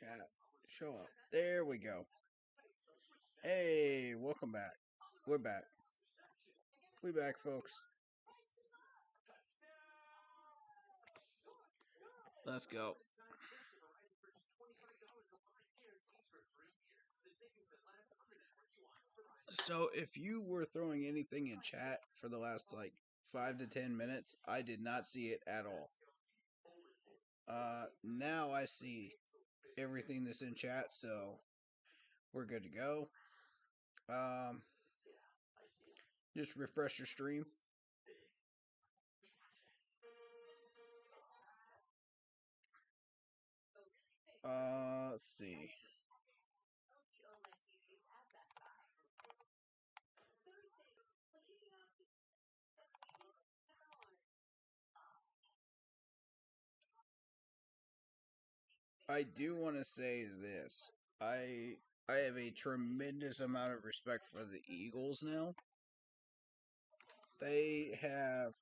Chat. Show up. There we go. Hey, welcome back. We're back. We back, folks. Let's go. So, if you were throwing anything in chat for the last 5 to 10 minutes, I did not see it at all. Now I see everything that's in chat, so we're good to go. Just refresh your stream. Let's see. I do want to say this. I have a tremendous amount of respect for the Eagles now. They have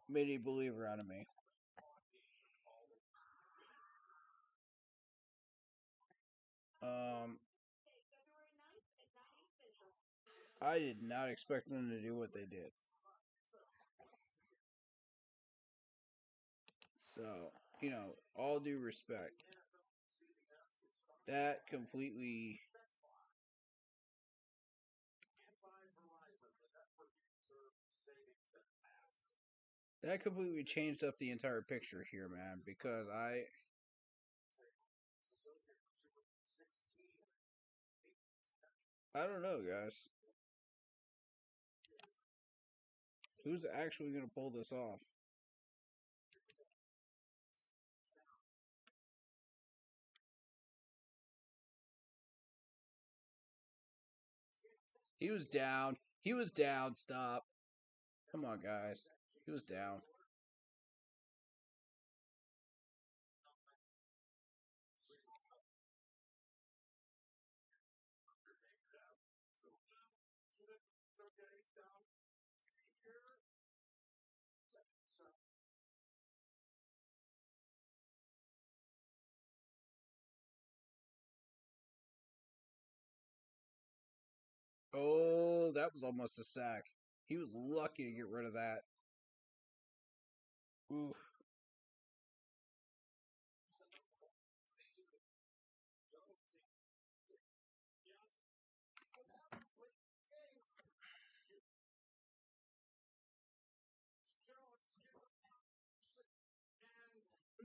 made a believer out of me. I did not expect them to do what they did. So, all due respect. That completely changed up the entire picture here, man, because I don't know, guys. Who's actually going to pull this off? He was down. He was down. Stop. Come on, guys. He was down. Oh, that was almost a sack. He was lucky to get rid of that. Ooh.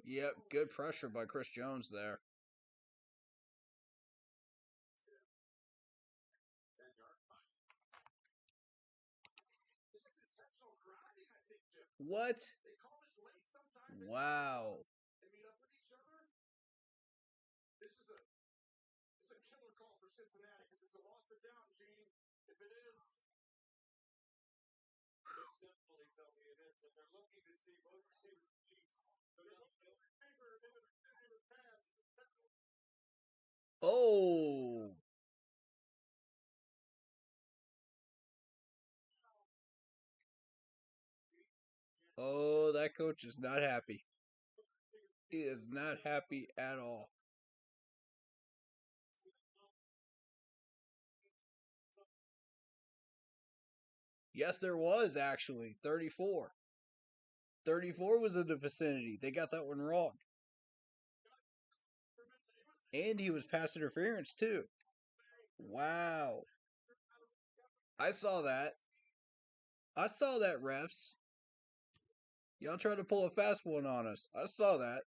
Yep, good pressure by Chris Jones there. What? Wow. Oh. Oh, that coach is not happy. He is not happy at all. Yes, there was actually 34. 34 was in the vicinity. They got that one wrong. And he was pass interference too. Wow. I saw that. I saw that, refs. Y'all tried to pull a fast one on us. I saw that.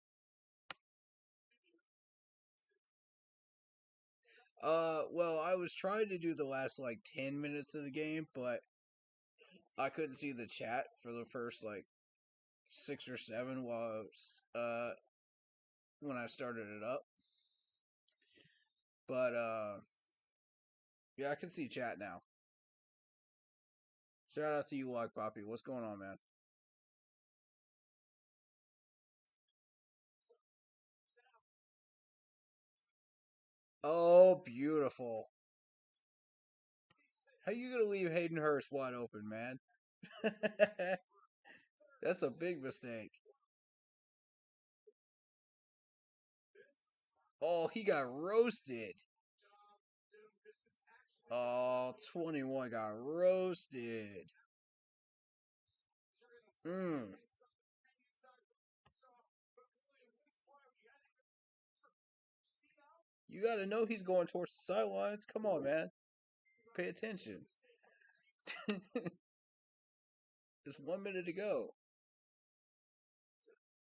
Well, I was trying to do the last 10 minutes of the game, but I couldn't see the chat for the first 6 or 7 while when I started it up. But yeah, I can see chat now. Shout out to you, Like Poppy. What's going on, man? Oh, beautiful. How you gonna leave Hayden Hurst wide open, man? That's a big mistake. Oh, he got roasted. Oh, 21 got roasted. Mm. You got to know he's going towards the sidelines. Come on, man. Pay attention. Just 1 minute to go.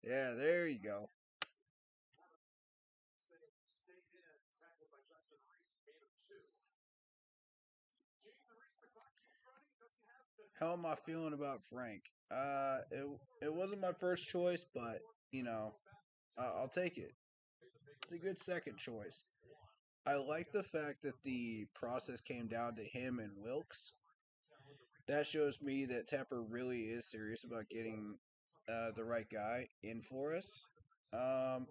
Yeah, there you go. How am I feeling about Frank? It wasn't my first choice, but you know, I'll take it. It's a good second choice. I like the fact that the process came down to him and Wilkes. That shows me that Tepper really is serious about getting the right guy in for us. Um,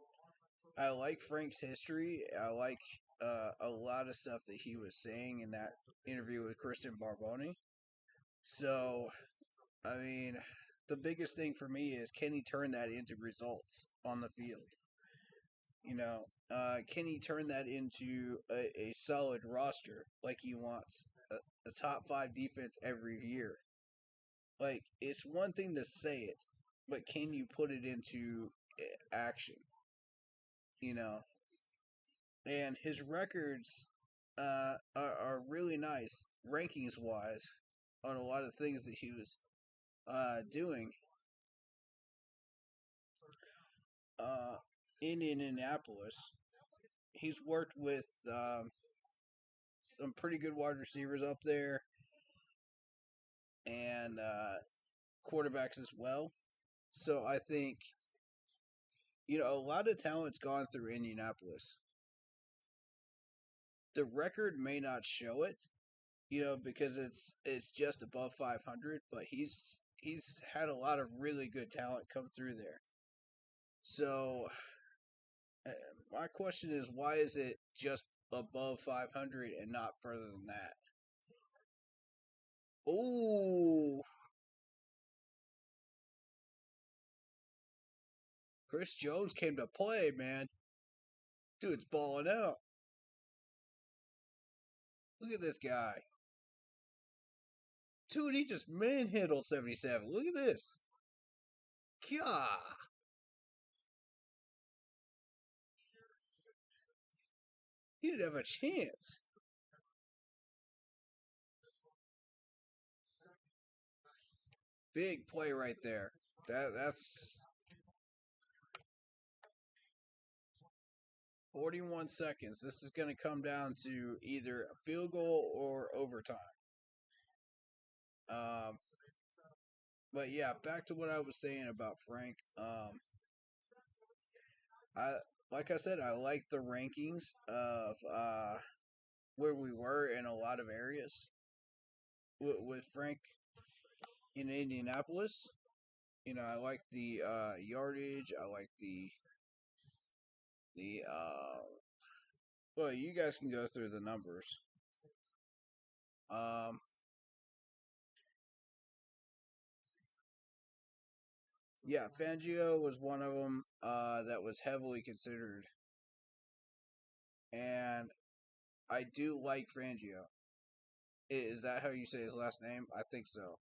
I like Frank's history. I like a lot of stuff that he was saying in that interview with Kristen Barboni. So, I mean, the biggest thing for me is can he turn that into results on the field? Can he turn that into a solid roster like he wants? A top five defense every year. Like, it's one thing to say it, but can you put it into action? You know, and his records are really nice rankings wise on a lot of things that he was doing uh, in Indianapolis. He's worked with some pretty good wide receivers up there and quarterbacks as well. So I think a lot of talent's gone through Indianapolis. The record may not show it, because it's just above 500, but he's had a lot of really good talent come through there. So uh, my question is, why is it just above 500 and not further than that? Oh, Chris Jones came to play, man. Dude's balling out. Look at this guy. Dude, he just manhandled 77. Look at this. God. He didn't have a chance. Big play right there. That's 41 seconds. This is going to come down to either a field goal or overtime. Um, but yeah, back to what I was saying about Frank. I like I said, I like the rankings of where we were in a lot of areas with Frank in Indianapolis. I like the yardage. I like the. Well, you guys can go through the numbers. Um, yeah, Fangio was one of them that was heavily considered, and I do like Fangio. Is that how you say his last name? I think so.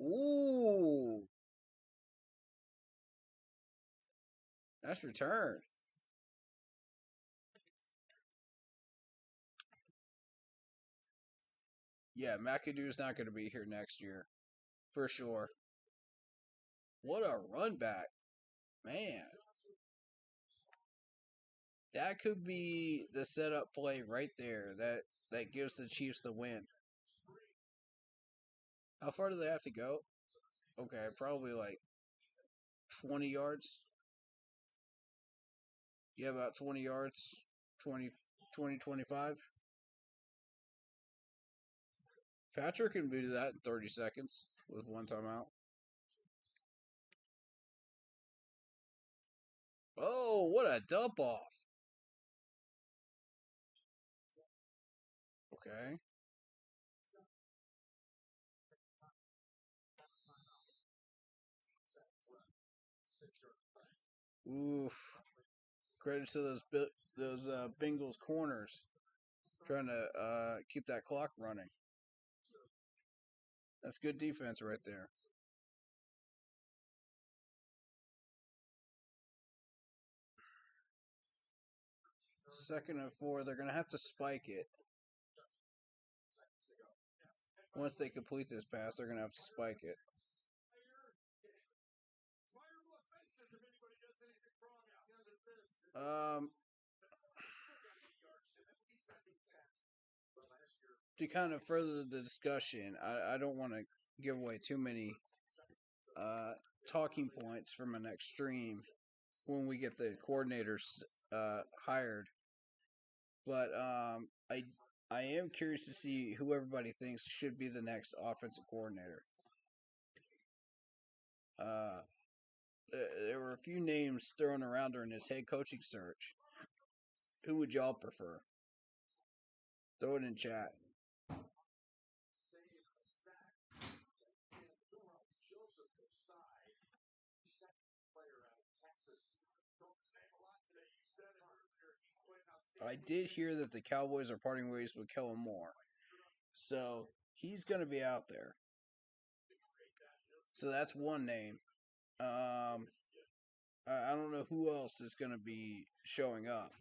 Ooh, nice return. Yeah, McAdoo's not going to be here next year for sure. What a run back, man! That could be the setup play right there. That gives the Chiefs the win. How far do they have to go? Okay, probably like 20 yards. Yeah, about 20 yards. 20, 20, 25. Patrick can do that in 30 seconds with one timeout. Oh, what a dump off. Okay. Oof. Credit to those Bengals corners trying to keep that clock running. That's good defense right there. Second and 4, they're going to have to spike it. Once they complete this pass, they're going to have to spike it. To kind of further the discussion, I don't want to give away too many talking points from an extreme when we get the coordinators hired. But I am curious to see who everybody thinks should be the next offensive coordinator. There were a few names thrown around during this head coaching search. Who would y'all prefer? Throw it in chat. I did hear that the Cowboys are parting ways with Kellen Moore. So he's going to be out there. So that's one name. I don't know who else is going to be showing up.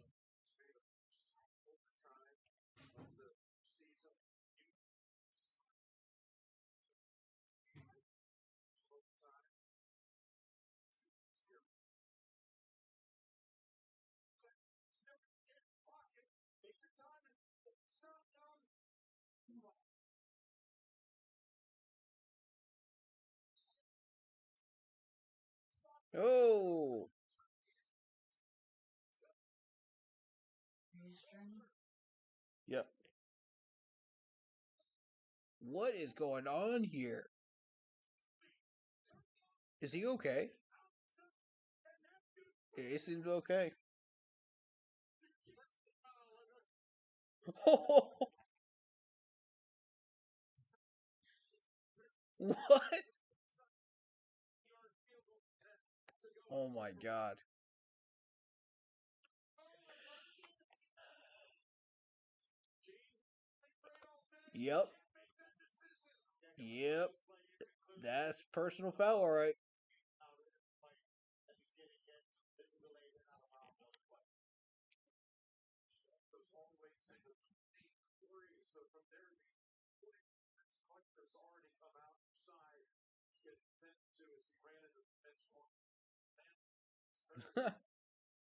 Oh! Yep. What is going on here? Is he okay? He seems okay. What? Oh my god. Yep. Yep. That's personal foul, all right.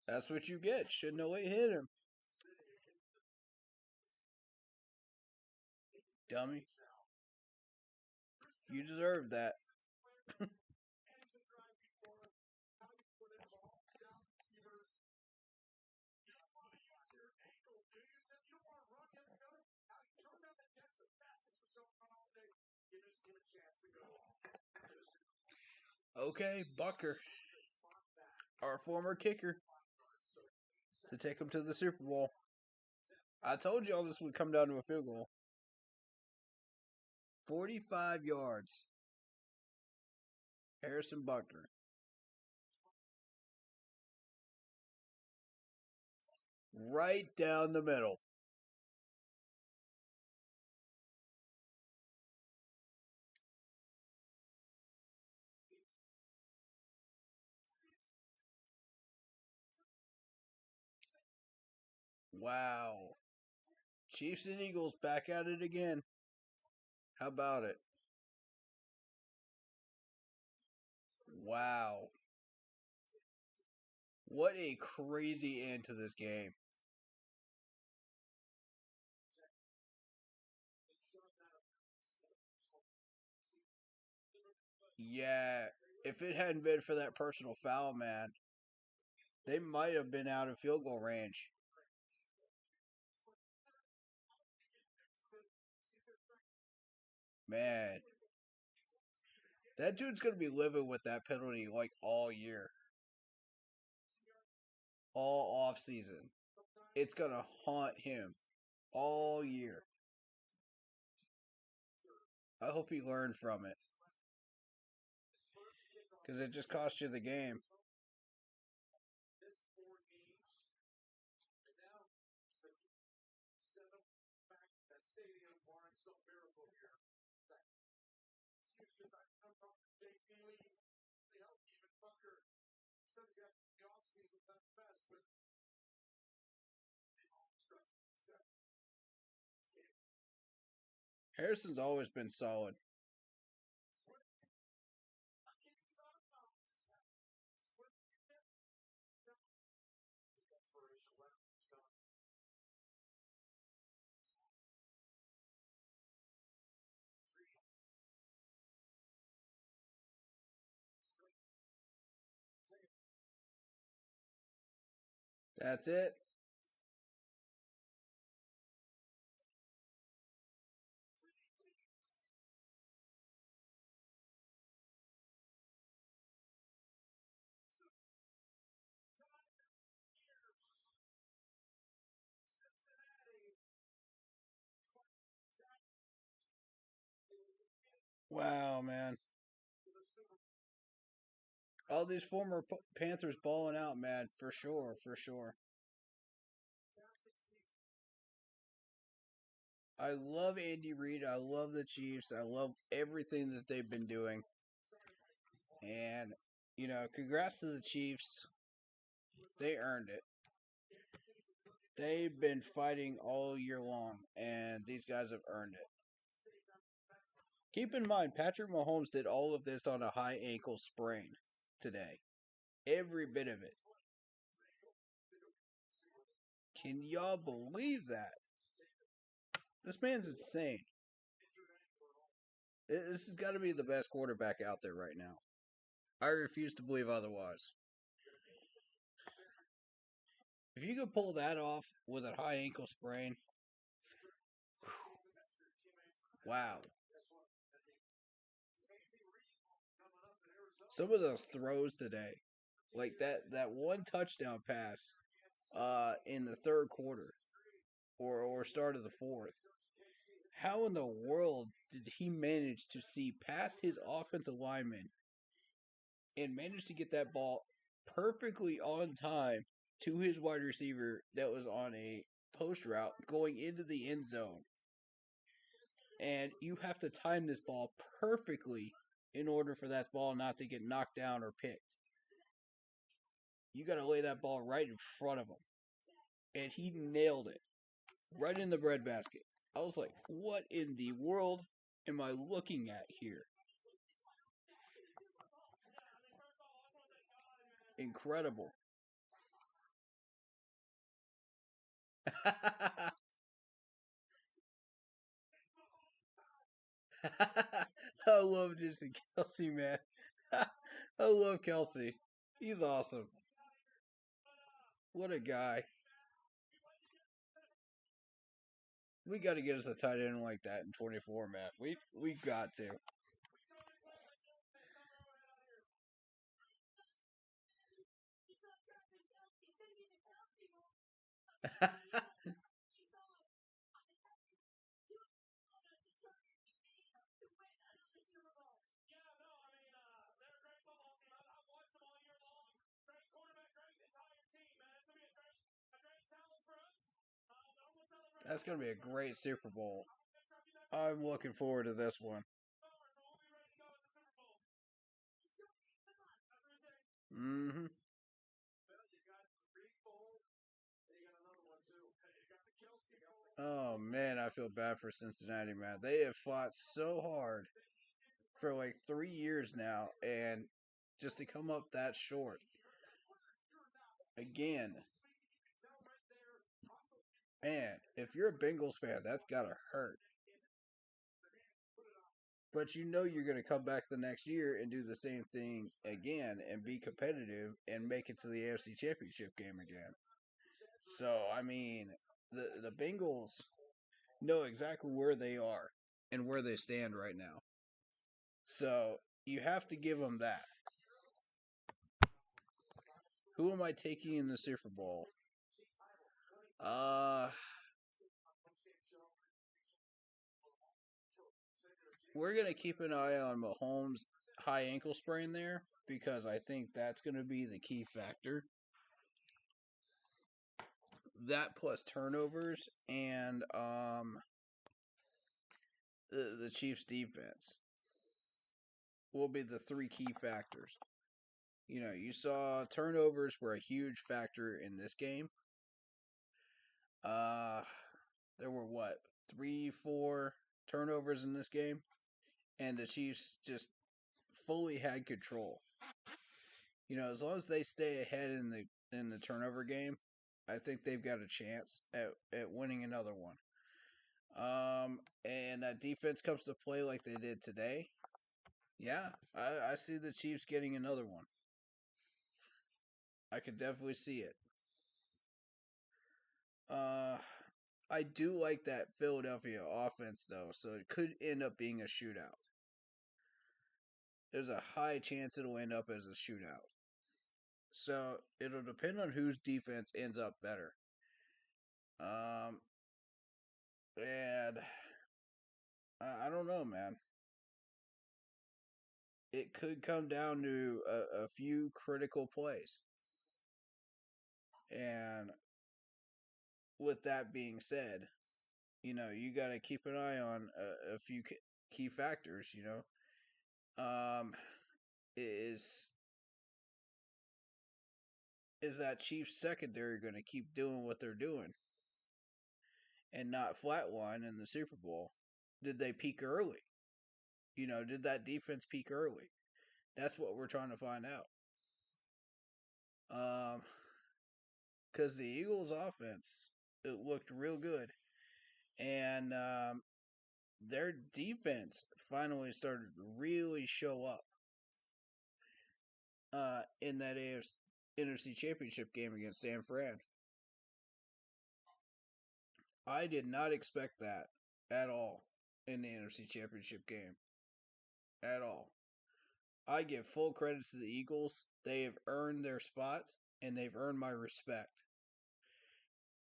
That's what you get. Shouldn't have hit him. Dummy. You deserve that. Okay, Bucker, our former kicker, to take him to the Super Bowl. I told y'all this would come down to a field goal. 45 yards. Harrison Bucker. Right down the middle. Wow. Chiefs and Eagles back at it again. How about it? Wow. What a crazy end to this game. Yeah, if it hadn't been for that personal foul, man, they might have been out of field goal range. Man, that dude's going to be living with that penalty like all year. All off season. It's going to haunt him all year. I hope he learned from it. Because it just cost you the game. Harrison's always been solid. That's it. Wow, man. All these former Panthers balling out, man, for sure, for sure. I love Andy Reid. I love the Chiefs. I love everything that they've been doing. And, congrats to the Chiefs. They earned it. They've been fighting all year long, and these guys have earned it. Keep in mind, Patrick Mahomes did all of this on a high ankle sprain today. Every bit of it. Can y'all believe that? This man's insane. This has got to be the best quarterback out there right now. I refuse to believe otherwise. If you could pull that off with a high ankle sprain, wow. Some of those throws today, like that one touchdown pass in the third quarter or start of the fourth. How in the world did he manage to see past his offensive lineman and manage to get that ball perfectly on time to his wide receiver that was on a post route going into the end zone? And you have to time this ball perfectly in order for that ball not to get knocked down or picked. You got to lay that ball right in front of him. And he nailed it right in the breadbasket. I was like, what in the world am I looking at here? Incredible. I love Jason Kelsey, man. I love Kelsey. He's awesome. What a guy. We got to get us a tight end like that in 24, man. We got to. That's going to be a great Super Bowl. I'm looking forward to this one. Mm-hmm. Oh man, I feel bad for Cincinnati, man. They have fought so hard for like 3 years now, and just to come up that short again, man. If you're a Bengals fan, that's gotta hurt. But you know you're gonna come back the next year and do the same thing again and be competitive and make it to the AFC Championship game again. So I mean, the Bengals know exactly where they are and where they stand right now. So you have to give them that. Who am I taking in the Super Bowl? Uh, we're gonna keep an eye on Mahomes' high ankle sprain there because I think that's gonna be the key factor. That plus turnovers and the Chiefs' defense will be the three key factors. You saw turnovers were a huge factor in this game. Uh, there were what, 3, 4 turnovers in this game, and the Chiefs just fully had control. As long as they stay ahead in the turnover game, I think they've got a chance at winning another one. And that defense comes to play like they did today. Yeah, I see the Chiefs getting another one. I could definitely see it. I do like that Philadelphia offense though, so it could end up being a shootout. There's a high chance it'll end up as a shootout. So it'll depend on whose defense ends up better. Um, and I don't know, man. It could come down to a few critical plays. And with that being said, you got to keep an eye on a few key factors. Is that Chiefs secondary going to keep doing what they're doing and not flatline in the Super Bowl? Did they peak early? Did that defense peak early? That's what we're trying to find out. Because the Eagles' offense, it looked real good, and their defense finally started to really show up in that AFC NFC Championship game against San Fran. I did not expect that at all in the NFC Championship game. At all. I give full credit to the Eagles. They have earned their spot, and they've earned my respect.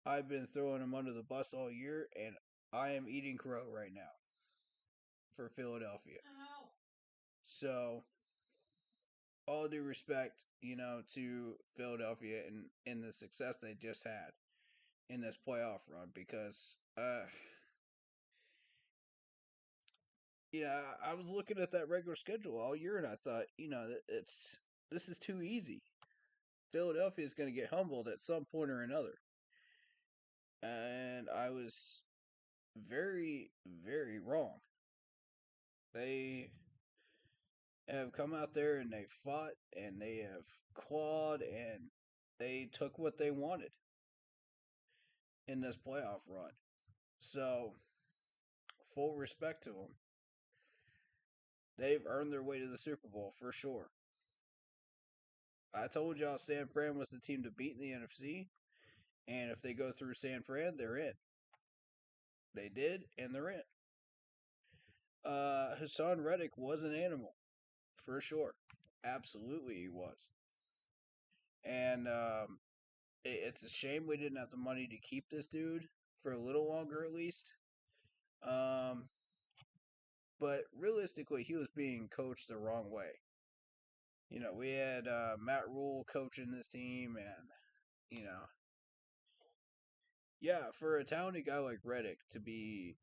I've been throwing them under the bus all year, and I am eating crow right now for Philadelphia. So, all due respect, to Philadelphia and in the success they just had in this playoff run, because I was looking at that regular schedule all year, and I thought, this is too easy. Philadelphia is going to get humbled at some point or another, and I was very, very wrong. They have come out there and they fought and they have clawed and they took what they wanted in this playoff run. So, full respect to them. They've earned their way to the Super Bowl for sure. I told y'all San Fran was the team to beat in the NFC, and if they go through San Fran, they're in. They did, and they're in. Hassan Reddick was an animal, for sure. Absolutely, he was. And it's a shame we didn't have the money to keep this dude for a little longer, at least. But realistically, he was being coached the wrong way. We had Matt Rule coaching this team, and yeah, for a talented guy like Reddick to be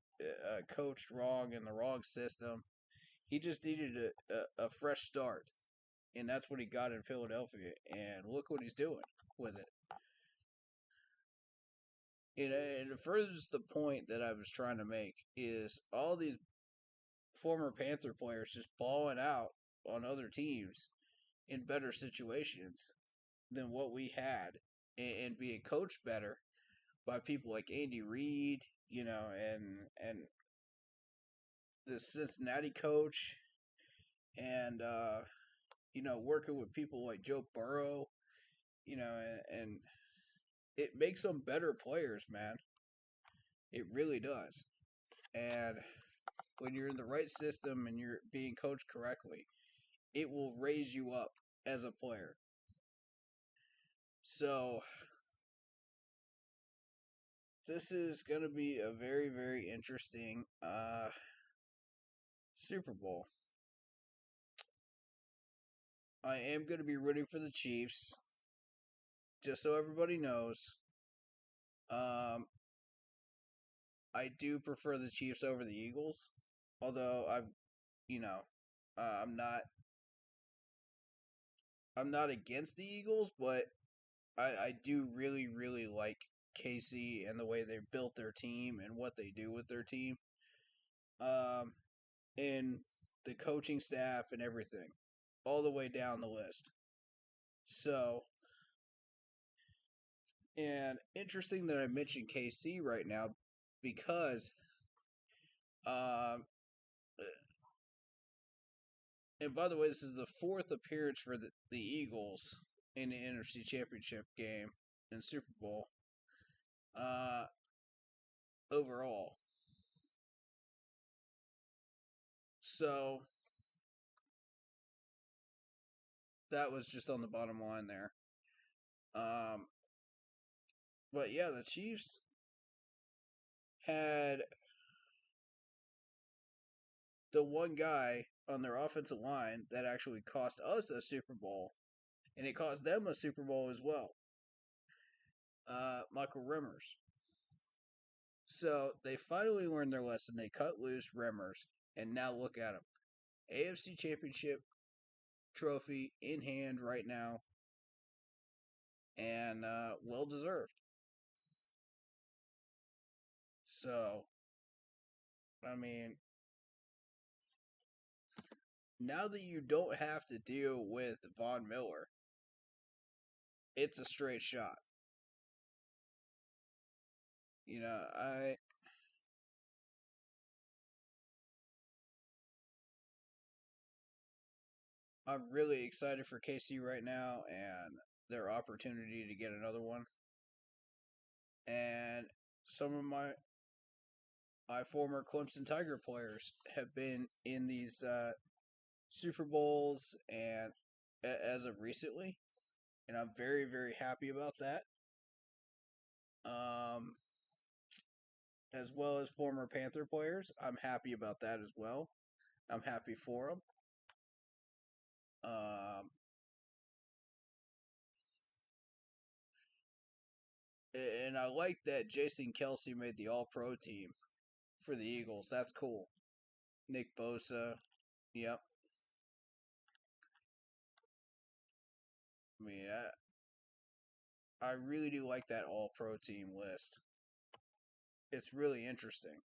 coached wrong in the wrong system, he just needed a fresh start, and that's what he got in Philadelphia. And look what he's doing with it. And it furthers the point that I was trying to make is all these former Panther players just balling out on other teams in better situations than what we had, and being coached better by people like Andy Reid, and the Cincinnati coach, and working with people like Joe Burrow, and it makes them better players, man. It really does. And when you're in the right system and you're being coached correctly, it will raise you up as a player. So, this is going to be a very, very interesting Super Bowl. I am going to be rooting for the Chiefs, just so everybody knows. I do prefer the Chiefs over the Eagles, although I'm not. I'm not against the Eagles, but I do really, really like KC and the way they built their team and what they do with their team. And the coaching staff and everything, all the way down the list. So, and interesting that I mentioned KC right now because, um, and by the way, this is the fourth appearance for the Eagles in the NFC Championship game and Super Bowl uh, overall. So, that was just on the bottom line there. Um, but yeah, the Chiefs had the one guy on their offensive line that actually cost us a Super Bowl, and it cost them a Super Bowl as well. Michael Remmers. So they finally learned their lesson. They cut loose Remmers, and now look at them. AFC Championship trophy in hand right now, and well deserved. So, I mean, now that you don't have to deal with Von Miller, it's a straight shot. You know, I'm really excited for KC right now and their opportunity to get another one. And some of my former Clemson Tiger players have been in these Super Bowls and as of recently, and I'm very very happy about that. Um, as well as former Panther players, I'm happy about that as well. I'm happy for them. Um, and I like that Jason Kelsey made the All Pro team for the Eagles. That's cool. Nick Bosa, yep. I mean, I really do like that All Pro team list. It's really interesting.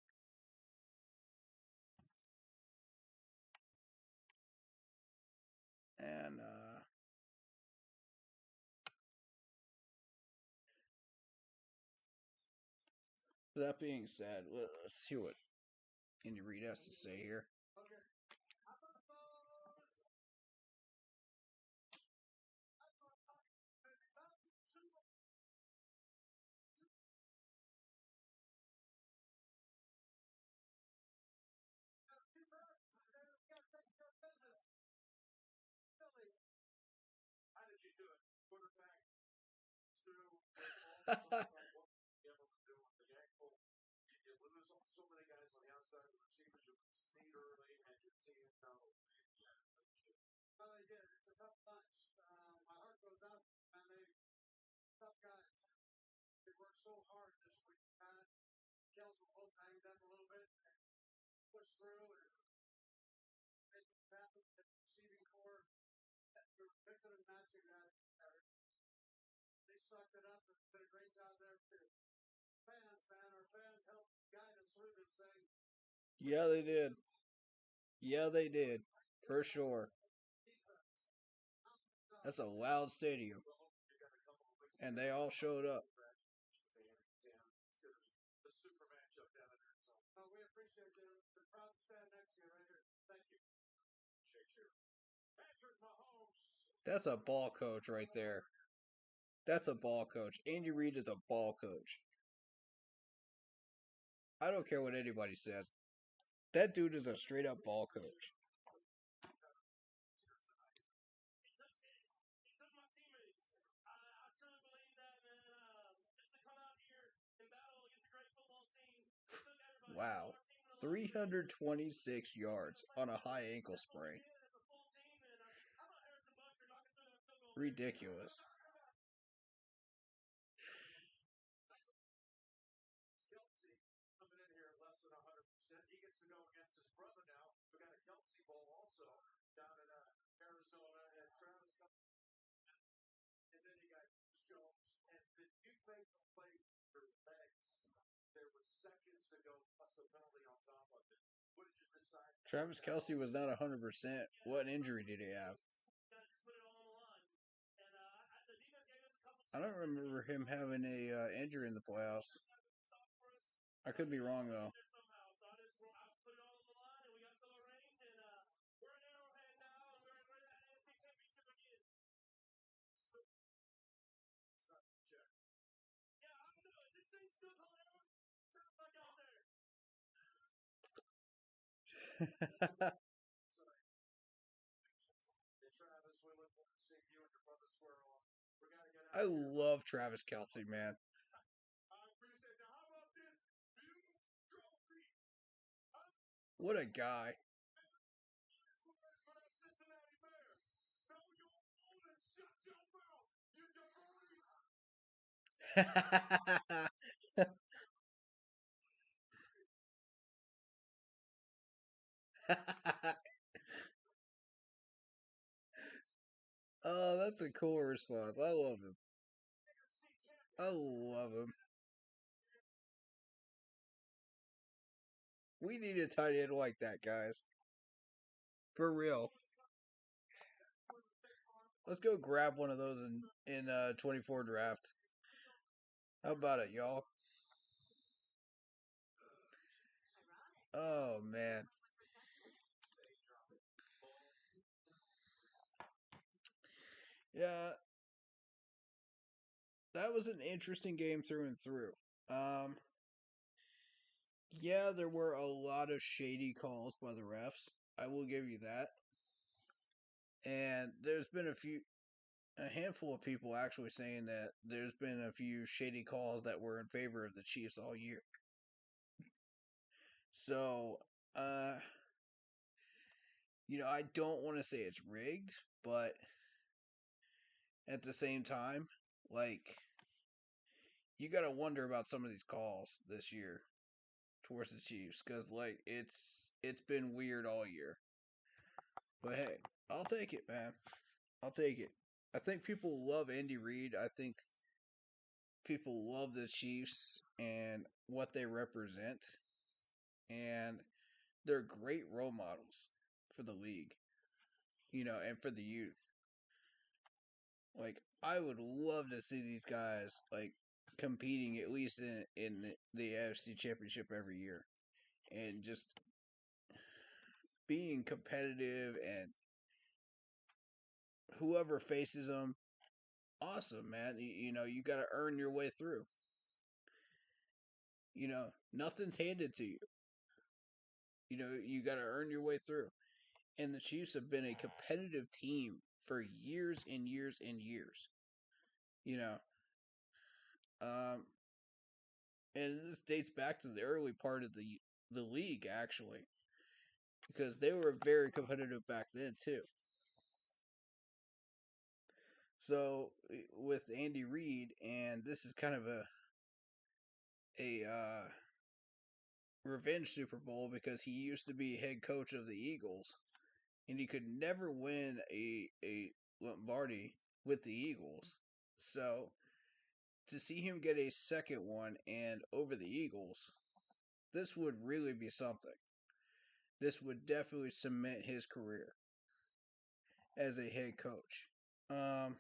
And that being said, let's see what Andy Reid has to say here. Yeah, they did. Yeah, they did. For sure. That's a loud stadium. And they all showed up. That's a ball coach right there. That's a ball coach. Andy Reid is a ball coach. I don't care what anybody says. That dude is a straight up ball coach. Wow. 326 yards on a high ankle sprain. Ridiculous. Travis Kelsey was not 100%. What injury did he have? I don't remember him having a injury in the playoffs. I could be wrong though. I love Travis Kelsey, man. What a guy. Oh, that's a cool response. I love him. I love him. We need a tight end like that, guys. For real. Let's go grab one of those in 24 draft. How about it, y'all? Oh man. Yeah, that was an interesting game through and through. Um yeah, there were a lot of shady calls by the refs. I will give you that. And there's been a handful of people actually saying that there's been a few shady calls that were in favor of the Chiefs all year. So, uh, I don't want to say it's rigged, but at the same time, like, you got to wonder about some of these calls this year towards the Chiefs because, like, it's been weird all year. But hey, I'll take it, man. I'll take it. I think people love Andy Reid. I think people love the Chiefs and what they represent, and they're great role models for the league, and for the youth. Like, I would love to see these guys like competing at least in the AFC Championship every year, and just being competitive, and whoever faces them, awesome, man. You got to earn your way through. Nothing's handed to you. You got to earn your way through. And the Chiefs have been a competitive team for years and years and years. You know, um, and this dates back to the early part of the league actually, because they were very competitive back then too. So with Andy Reid, and this is kind of a revenge Super Bowl because he used to be head coach of the Eagles, and he could never win a Lombardi with the Eagles. So to see him get a second one and over the Eagles, this would really be something. This would definitely cement his career as a head coach. Um,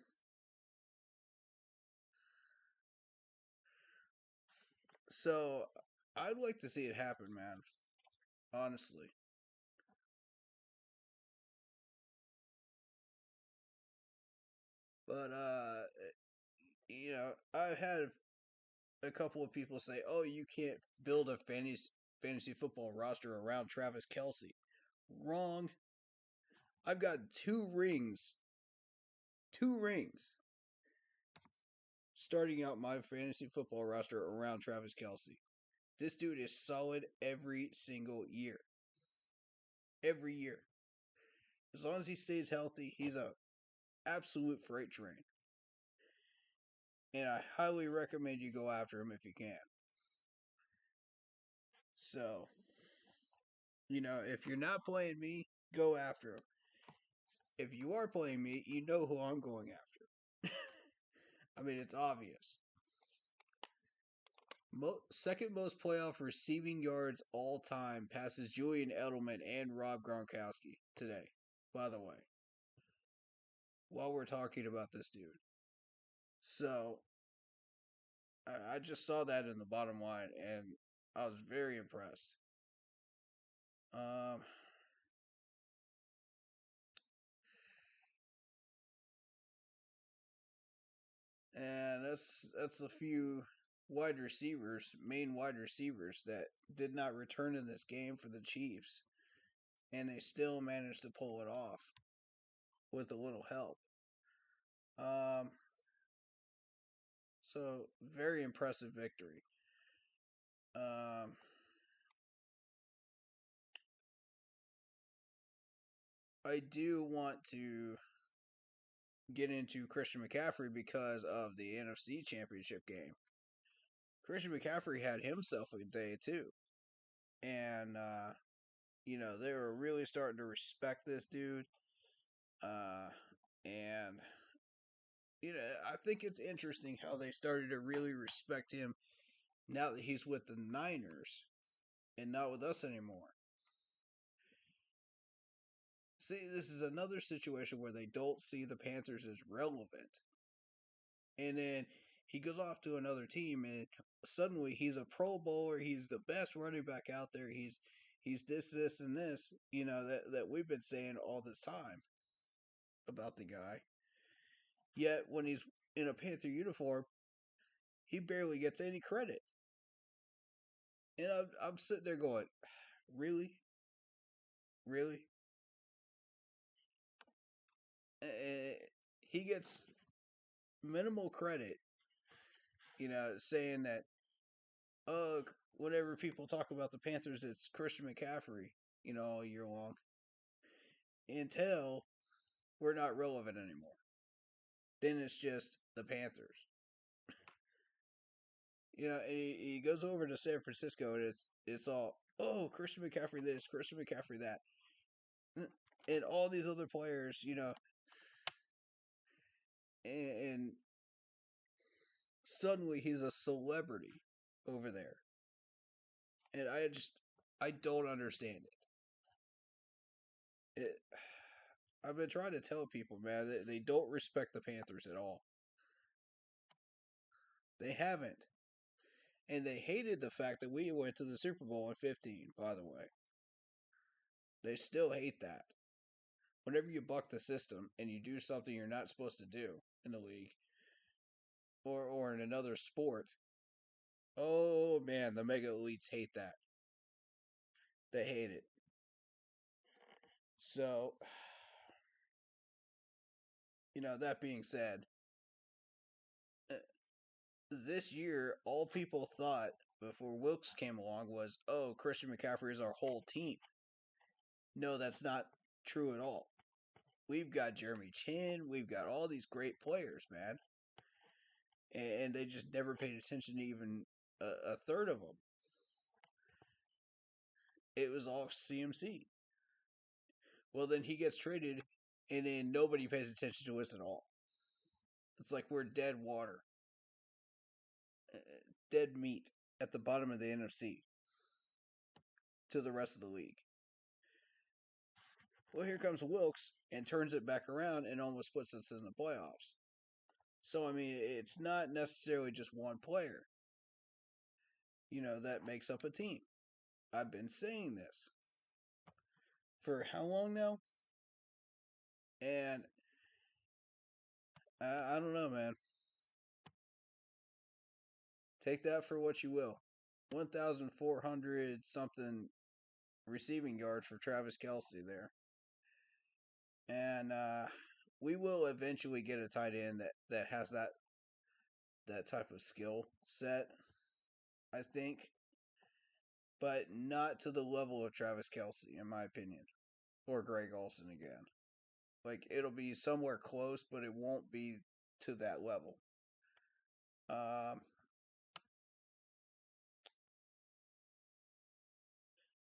so I'd like to see it happen, man. Honestly, but I've had a couple of people say, "Oh, you can't build a fantasy football roster around Travis Kelsey." Wrong. I've got two rings, starting out my fantasy football roster around Travis Kelsey. This dude is solid every single year. Every year. As long as he stays healthy, he's a absolute freight train. And I highly recommend you go after him if you can. So, if you're not playing me, go after him. If you are playing me, you know who I'm going after. I mean, it's obvious. Second most playoff receiving yards all time, passes Julian Edelman and Rob Gronkowski today. By the way, while we're talking about this dude, so I just saw that in the bottom line, and I was very impressed. Um, and that's a few main wide receivers that did not return in this game for the Chiefs, and they still managed to pull it off with a little help. Um, so very impressive victory. Um, I do want to get into Christian McCaffrey because of the NFC Championship game. Christian McCaffrey had himself a day too, and they were really starting to respect this dude. Uh, and I think it's interesting how they started to really respect him now that he's with the Niners and not with us anymore. See, this is another situation where they don't see the Panthers as relevant. And then he goes off to another team and suddenly he's a pro bowler, he's the best running back out there, he's this, and this, that we've been saying all this time about the guy. Yet when he's in a Panther uniform, he barely gets any credit. And I'm sitting there going, really? Really? He gets minimal credit, saying that, whenever people talk about the Panthers, it's Christian McCaffrey, all year long. Until we're not relevant anymore. Then it's just the Panthers. And he goes over to San Francisco, and it's all, oh, Christian McCaffrey this, Christian McCaffrey that. And all these other players, and suddenly he's a celebrity over there. And I don't understand it. I've been trying to tell people, man, that they don't respect the Panthers at all. They haven't. And they hated the fact that we went to the Super Bowl in 15, by the way. They still hate that. Whenever you buck the system and you do something you're not supposed to do in the league or in another sport, oh man, the mega elites hate that. They hate it. So, that being said, uh, this year, all people thought before Wilkes came along was, oh, Christian McCaffrey is our whole team. No, that's not true at all. We've got Jeremy Chin. We've got all these great players, man. And they just never paid attention to even a third of them. It was all CMC. Well, then he gets traded, and then nobody pays attention to us at all. It's like we're dead water, dead meat at the bottom of the NFC to the rest of the league. Well, here comes Wilkes and turns it back around and almost puts us in the playoffs. So, I mean, it's not necessarily just one player, that makes up a team. I've been saying this for how long now? And I don't know, man. Take that for what you will. 1,400 something receiving yards for Travis Kelce there. And we will eventually get a tight end that has that type of skill set, I think. But not to the level of Travis Kelce, in my opinion. Or Greg Olsen again. Like, it'll be somewhere close, but it won't be to that level. Um,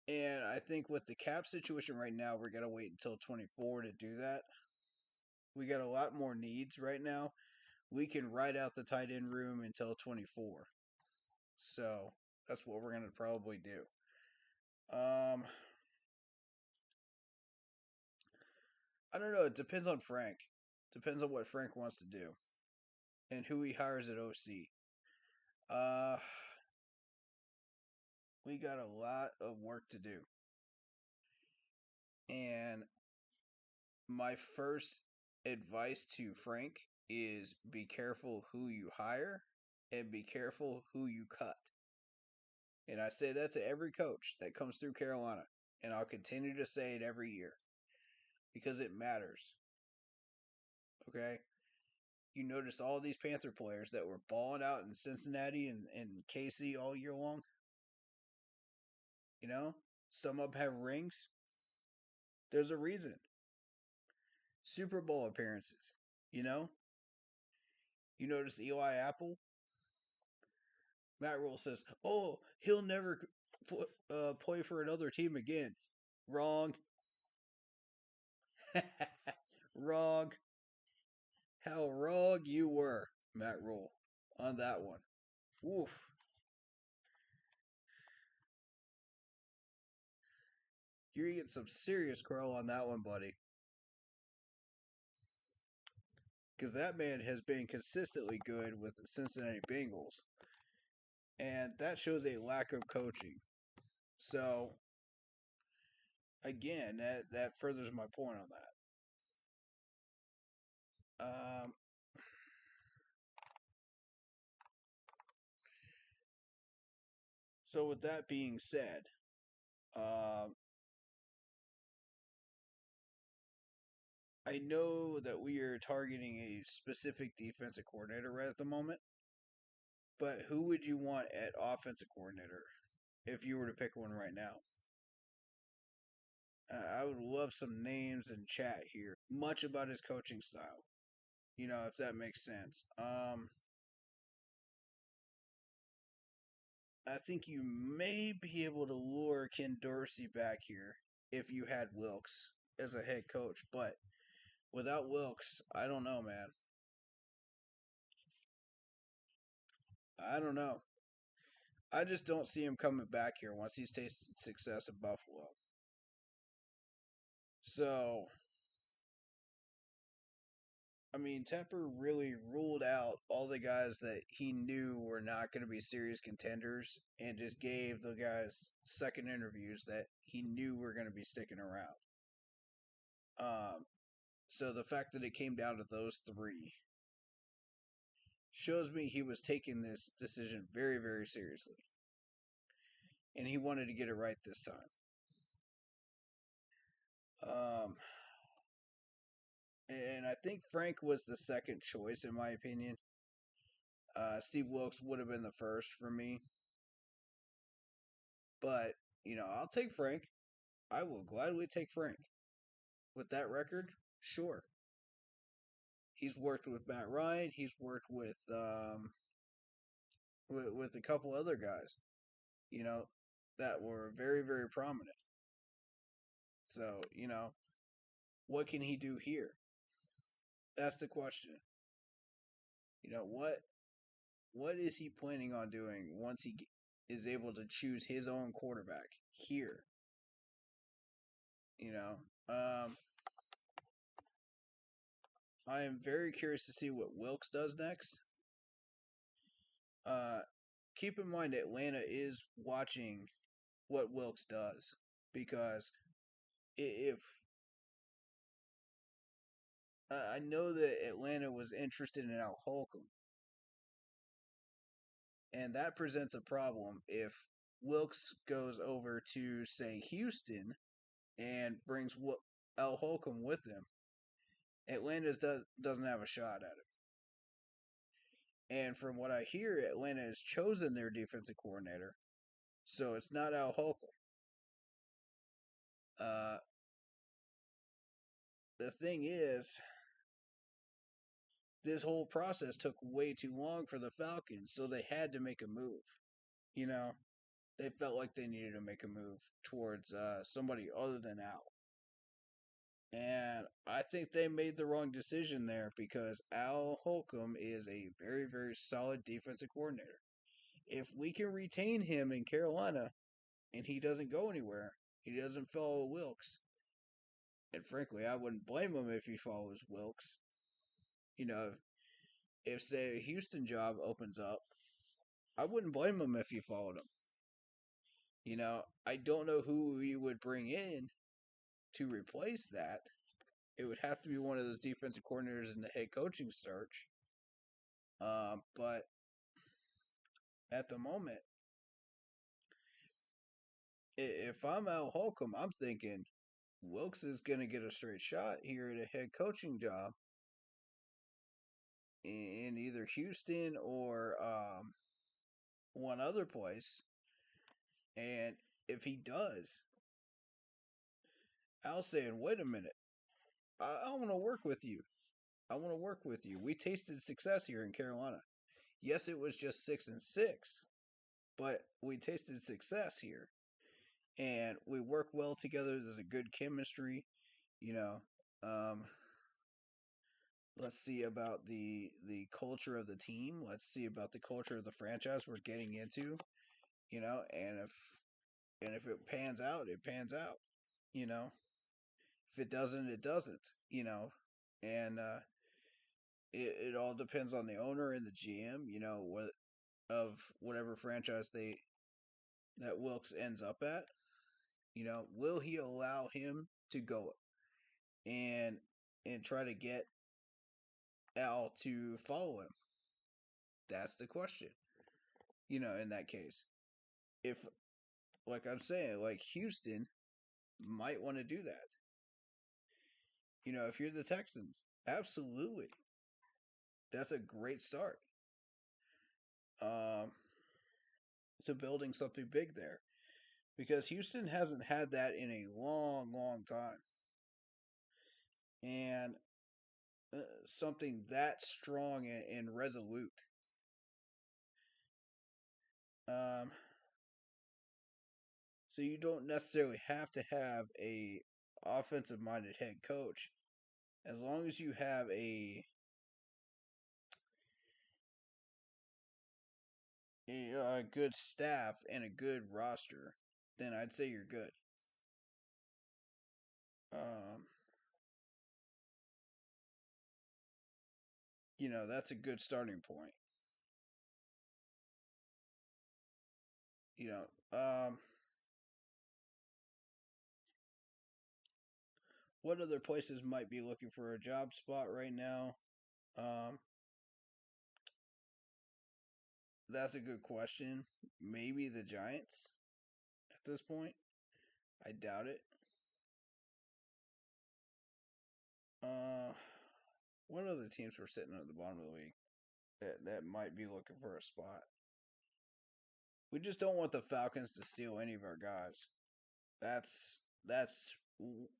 and I think with the cap situation right now, we're going to wait until 24 to do that. We got a lot more needs right now. We can ride out the tight end room until 24. So that's what we're gonna probably do. Um, I don't know. It depends on Frank. Depends on what Frank wants to do and who he hires at OC. Uh, we got a lot of work to do, and my first advice to Frank is be careful who you hire and be careful who you cut. And I say that to every coach that comes through Carolina, and I'll continue to say it every year because it matters. Okay? You notice all these Panther players that were balling out in Cincinnati and KC all year long? You know? Some of them have rings. There's a reason. Super Bowl appearances. You know? You notice Eli Apple? Matt Rule says, "Oh, he'll never play for another team again." Wrong. Wrong. How wrong you were, Matt Rule, on that one. Oof. You're getting some serious crow on that one, buddy. Because that man has been consistently good with the Cincinnati Bengals. And that shows a lack of coaching. So, again, that furthers my point on that. So, with that being said, um, I know that we are targeting a specific defensive coordinator right at the moment, but who would you want at offensive coordinator if you were to pick one right now? I would love some names in chat here. Much about his coaching style, if that makes sense. I think you may be able to lure Ken Dorsey back here if you had Wilkes as a head coach, but without Wilkes, I don't know, man. I don't know. I just don't see him coming back here once he's tasted success in Buffalo. So, I mean, Tepper really ruled out all the guys that he knew were not going to be serious contenders and just gave the guys second interviews that he knew were going to be sticking around. So the fact that it came down to those three shows me he was taking this decision very, very seriously. And he wanted to get it right this time. And I think Frank was the second choice, in my opinion. Steve Wilkes would have been the first for me. But, I'll take Frank. I will gladly take Frank. With that record, sure. He's worked with Matt Ryan. He's worked with a couple other guys, that were very, very prominent. So, what can he do here? That's the question. What is he planning on doing once he is able to choose his own quarterback here? You know, um, I am very curious to see what Wilkes does next. Uh, keep in mind Atlanta is watching what Wilkes does because if I know that Atlanta was interested in Al Holcomb, and that presents a problem if Wilkes goes over to say Houston and brings Al Holcomb with him. Atlanta doesn't have a shot at him. And from what I hear, Atlanta has chosen their defensive coordinator, so it's not Al Holcomb. Uh, the thing is, this whole process took way too long for the Falcons, so they had to make a move. You know, they felt like they needed to make a move towards somebody other than Al. And I think they made the wrong decision there because Al Holcomb is a very, very solid defensive coordinator. If we can retain him in Carolina and he doesn't go anywhere, he doesn't follow Wilkes, and frankly, I wouldn't blame him if he follows Wilkes. You know, if say a Houston job opens up, I wouldn't blame him if he followed him. I don't know who we would bring in to replace that. It would have to be one of those defensive coordinators in the head coaching search. But at the moment, if I'm Al Holcomb, I'm thinking Wilkes is going to get a straight shot here at a head coaching job in either Houston or one other place. And if he does, Al's saying, wait a minute, I want to work with you. I want to work with you. We tasted success here in Carolina. Yes, it was just 6-6, but we tasted success here. And we work well together. There's a good chemistry, you know. Um, let's see about the culture of the team. Let's see about the culture of the franchise we're getting into, and if it pans out, it pans out, you know. If it doesn't, it doesn't. And it all depends on the owner and the GM, of whatever franchise that Wilkes ends up at. Will he allow him to go and try to get Al to follow him? That's the question. In that case, if like I'm saying, like Houston might want to do that. If you're the Texans, absolutely, that's a great start. Um, to building something big there because Houston hasn't had that in a long, long time, and something that strong and resolute. Um, so you don't necessarily have to have a offensive minded head coach as long as you have a good staff and a good roster, then I'd say you're good. Um, that's a good starting point. You know, what other places might be looking for a job spot right now? Um, that's a good question. Maybe the Giants at this point. I doubt it. Uh, what other teams were sitting at the bottom of the league that might be looking for a spot? We just don't want the Falcons to steal any of our guys. That's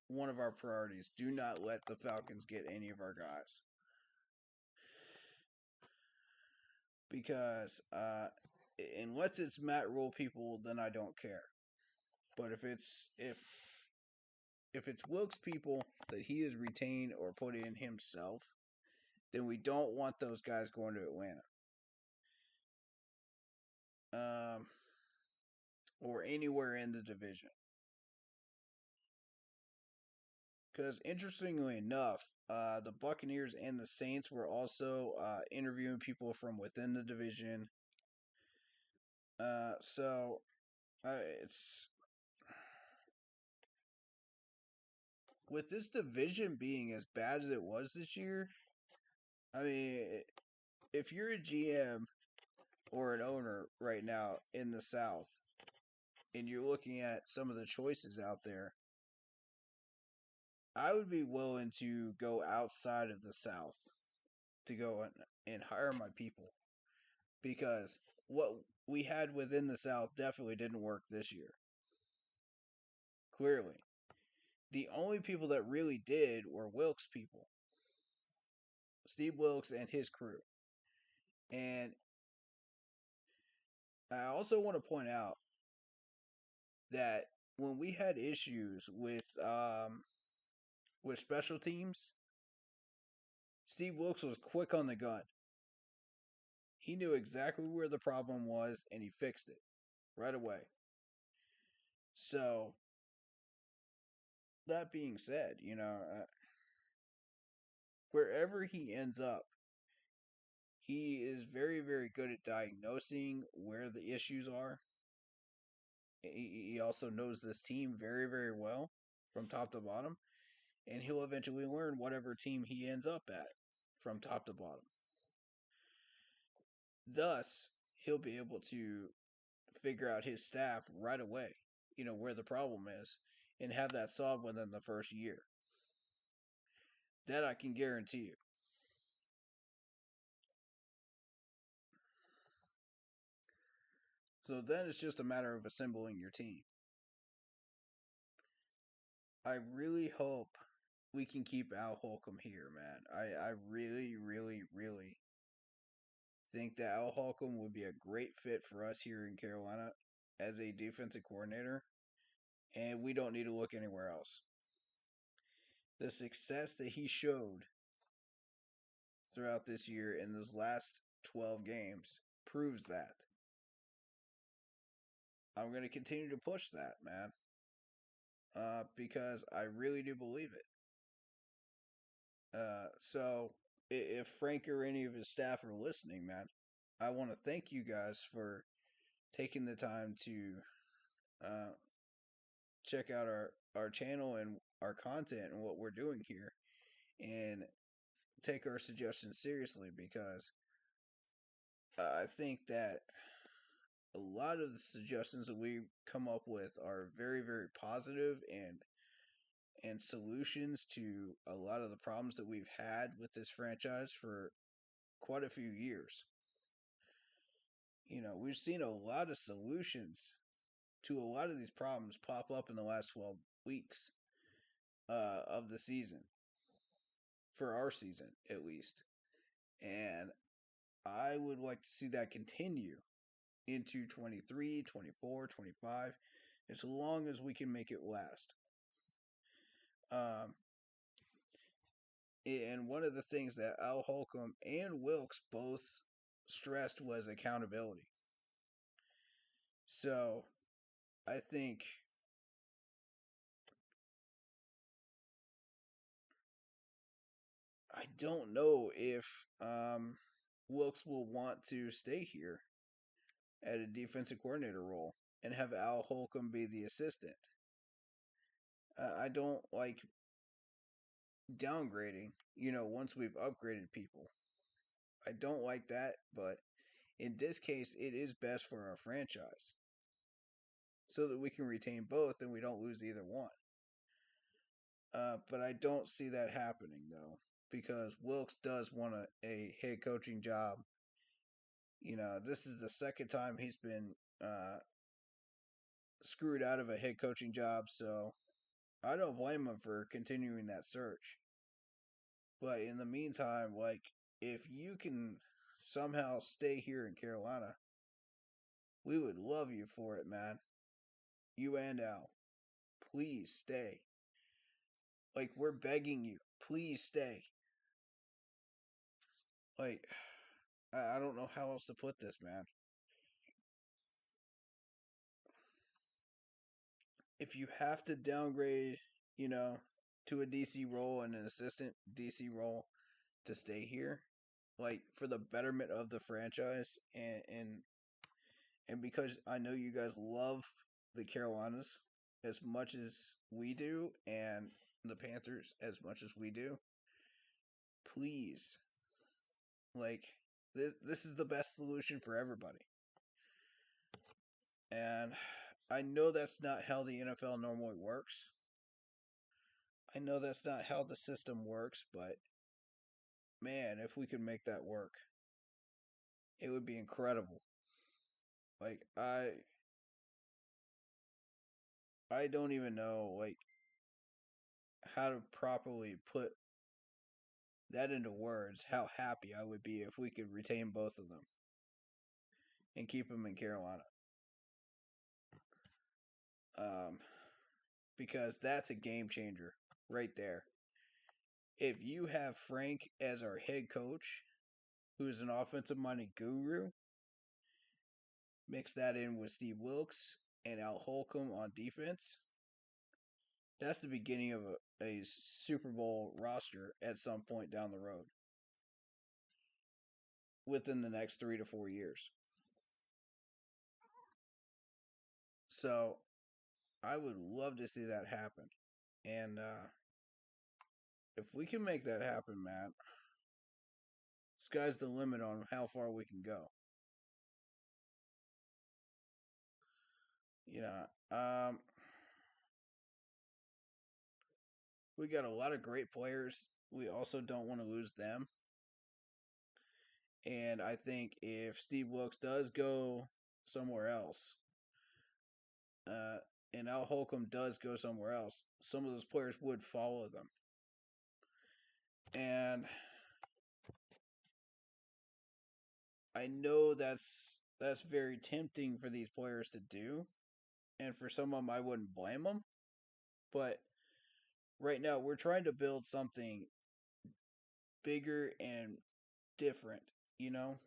one of our priorities. Do not let the Falcons get any of our guys. Because unless it's Matt Rule people, then I don't care. But if it's Wilkes people that he has retained or put in himself, then we don't want those guys going to Atlanta. Or anywhere in the division. Because interestingly enough, the Buccaneers and the Saints were also interviewing people from within the division. So it's with this division being as bad as it was this year. I mean, if you're a GM or an owner right now in the South, and you're looking at some of the choices out there, I would be willing to go outside of the South to go and hire my people because what we had within the South definitely didn't work this year. Clearly. The only people that really did were Wilkes' people. Steve Wilkes and his crew. And I also want to point out that when we had issues with special teams, Steve Wilkes was quick on the gun. He knew exactly where the problem was and he fixed it right away. So, that being said, wherever he ends up, he is very, very good at diagnosing where the issues are. He also knows this team very, very well from top to bottom, and he'll eventually learn whatever team he ends up at from top to bottom. Thus, he'll be able to figure out his staff right away, where the problem is, and have that solved within the first year. That I can guarantee you. So then it's just a matter of assembling your team. I really hope we can keep Al Holcomb here, man. I really, really, really think that Al Holcomb would be a great fit for us here in Carolina as a defensive coordinator, and we don't need to look anywhere else. The success that he showed throughout this year in those last 12 games proves that. I'm going to continue to push that, man, because I really do believe it. So, if Frank or any of his staff are listening, man, I want to thank you guys for taking the time to uh, check out our channel and our content and what we're doing here and take our suggestions seriously because I think that a lot of the suggestions that we come up with are very, very positive and solutions to a lot of the problems that we've had with this franchise for quite a few years. We've seen a lot of solutions to a lot of these problems pop up in the last 12 weeks of the season, for our season at least. And I would like to see that continue into 23, 24, 25, as long as we can make it last. Um, and one of the things that Al Holcomb and Wilkes both stressed was accountability. So I think I don't know if Wilkes will want to stay here at a defensive coordinator role and have Al Holcomb be the assistant. I don't like downgrading, once we've upgraded people. I don't like that, but in this case, it is best for our franchise so that we can retain both and we don't lose either one. But I don't see that happening, though, because Wilkes does want a head coaching job. This is the second time he's been screwed out of a head coaching job, so I don't blame him for continuing that search. But in the meantime, if you can somehow stay here in Carolina, we would love you for it, man. You and Al. Please stay. We're begging you. Please stay. Like, I don't know how else to put this, man. If you have to downgrade, to a DC role and an assistant DC role to stay here, for the betterment of the franchise and because I know you guys love the Carolinas as much as we do and the Panthers as much as we do, please, this is the best solution for everybody. And I know that's not how the NFL normally works. I know that's not how the system works, but man, if we could make that work, it would be incredible. Like I don't even know how to properly put that into words how happy I would be if we could retain both of them and keep them in Carolina. Um because that's a game changer right there. If you have Frank as our head coach who's an offensive minded guru. Mix that in with Steve Wilkes and Al Holcomb on defense. That's the beginning of a Super Bowl roster at some point down the road within the next 3 to 4 years. So I would love to see that happen. And if we can make that happen, Matt, sky's the limit on how far we can go. You know, we got a lot of great players. We also don't want to lose them. And I think if Steve Wilkes does go somewhere else, uh, and Al Holcomb does go somewhere else, some of those players would follow them. And I know that's very tempting for these players to do, and for some of them, I wouldn't blame them. But right now, we're trying to build something bigger and different, you know,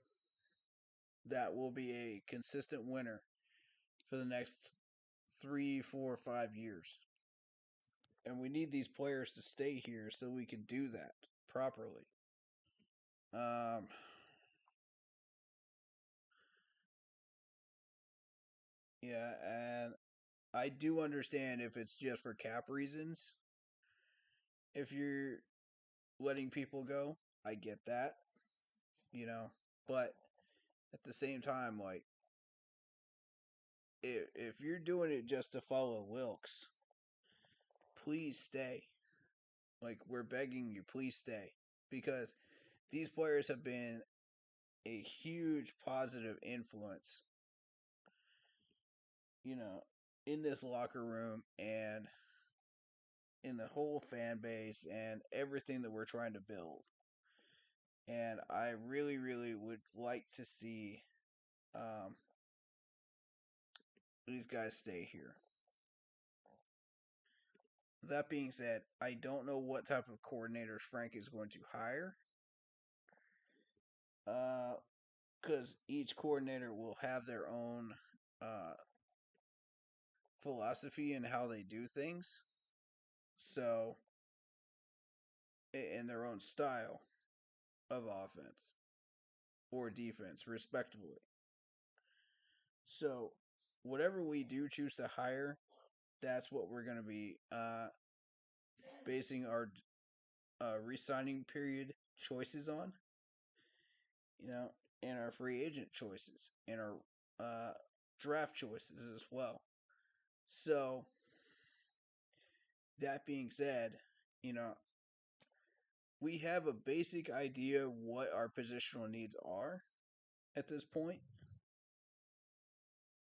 that will be a consistent winner for the next 3, 4, 5 years. And we need these players to stay here so we can do that properly. Um, yeah, and I do understand if it's just for cap reasons. If you're letting people go, I get that, you know. But at the same time, like, if you're doing it just to follow Wilkes, please stay. Like, we're begging you, please stay. Because these players have been a huge positive influence, you know, in this locker room and in the whole fan base and everything that we're trying to build. And I really, really would like to see these guys stay here. That being said, I don't know what type of coordinators Frank is going to hire. Because each coordinator will have their own philosophy and how they do things. So, in their own style of offense or defense, respectively. So, whatever we do choose to hire, that's what we're going to be basing our re-signing period choices on. You know, and our free agent choices and our draft choices as well. So, that being said, you know, we have a basic idea what our positional needs are at this point.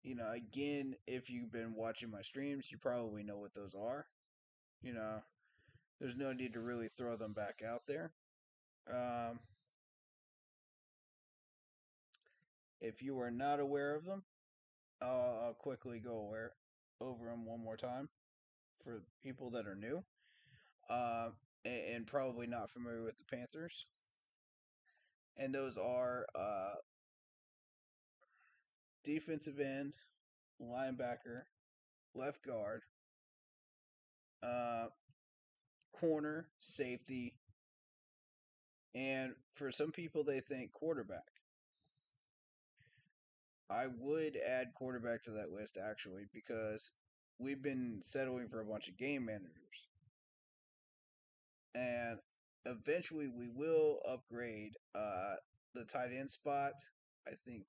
You know, again, if you've been watching my streams, you probably know what those are. You know, there's no need to really throw them back out there. If you are not aware of them, I'll quickly go over them one more time for people that are new and probably not familiar with the Panthers. And those are defensive end, linebacker, left guard, uh, corner, safety, and for some people, they think quarterback. I would add quarterback to that list, actually, because we've been settling for a bunch of game managers. And eventually, we will upgrade the tight end spot. I think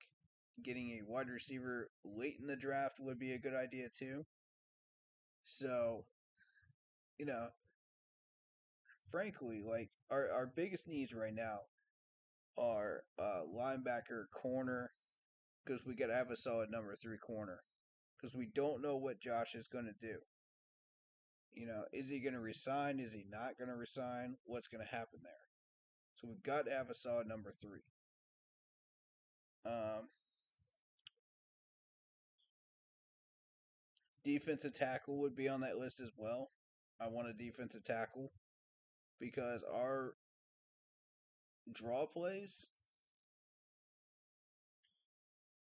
getting a wide receiver late in the draft would be a good idea, too. So, you know, frankly, like, our biggest needs right now are linebacker, corner, because we got to have a solid number 3 corner. Because we don't know what Josh is going to do. You know, is he going to resign? Is he not going to resign? What's going to happen there? So we've got to have a solid number 3. Defensive tackle would be on that list as well. I want a defensive tackle because our draw plays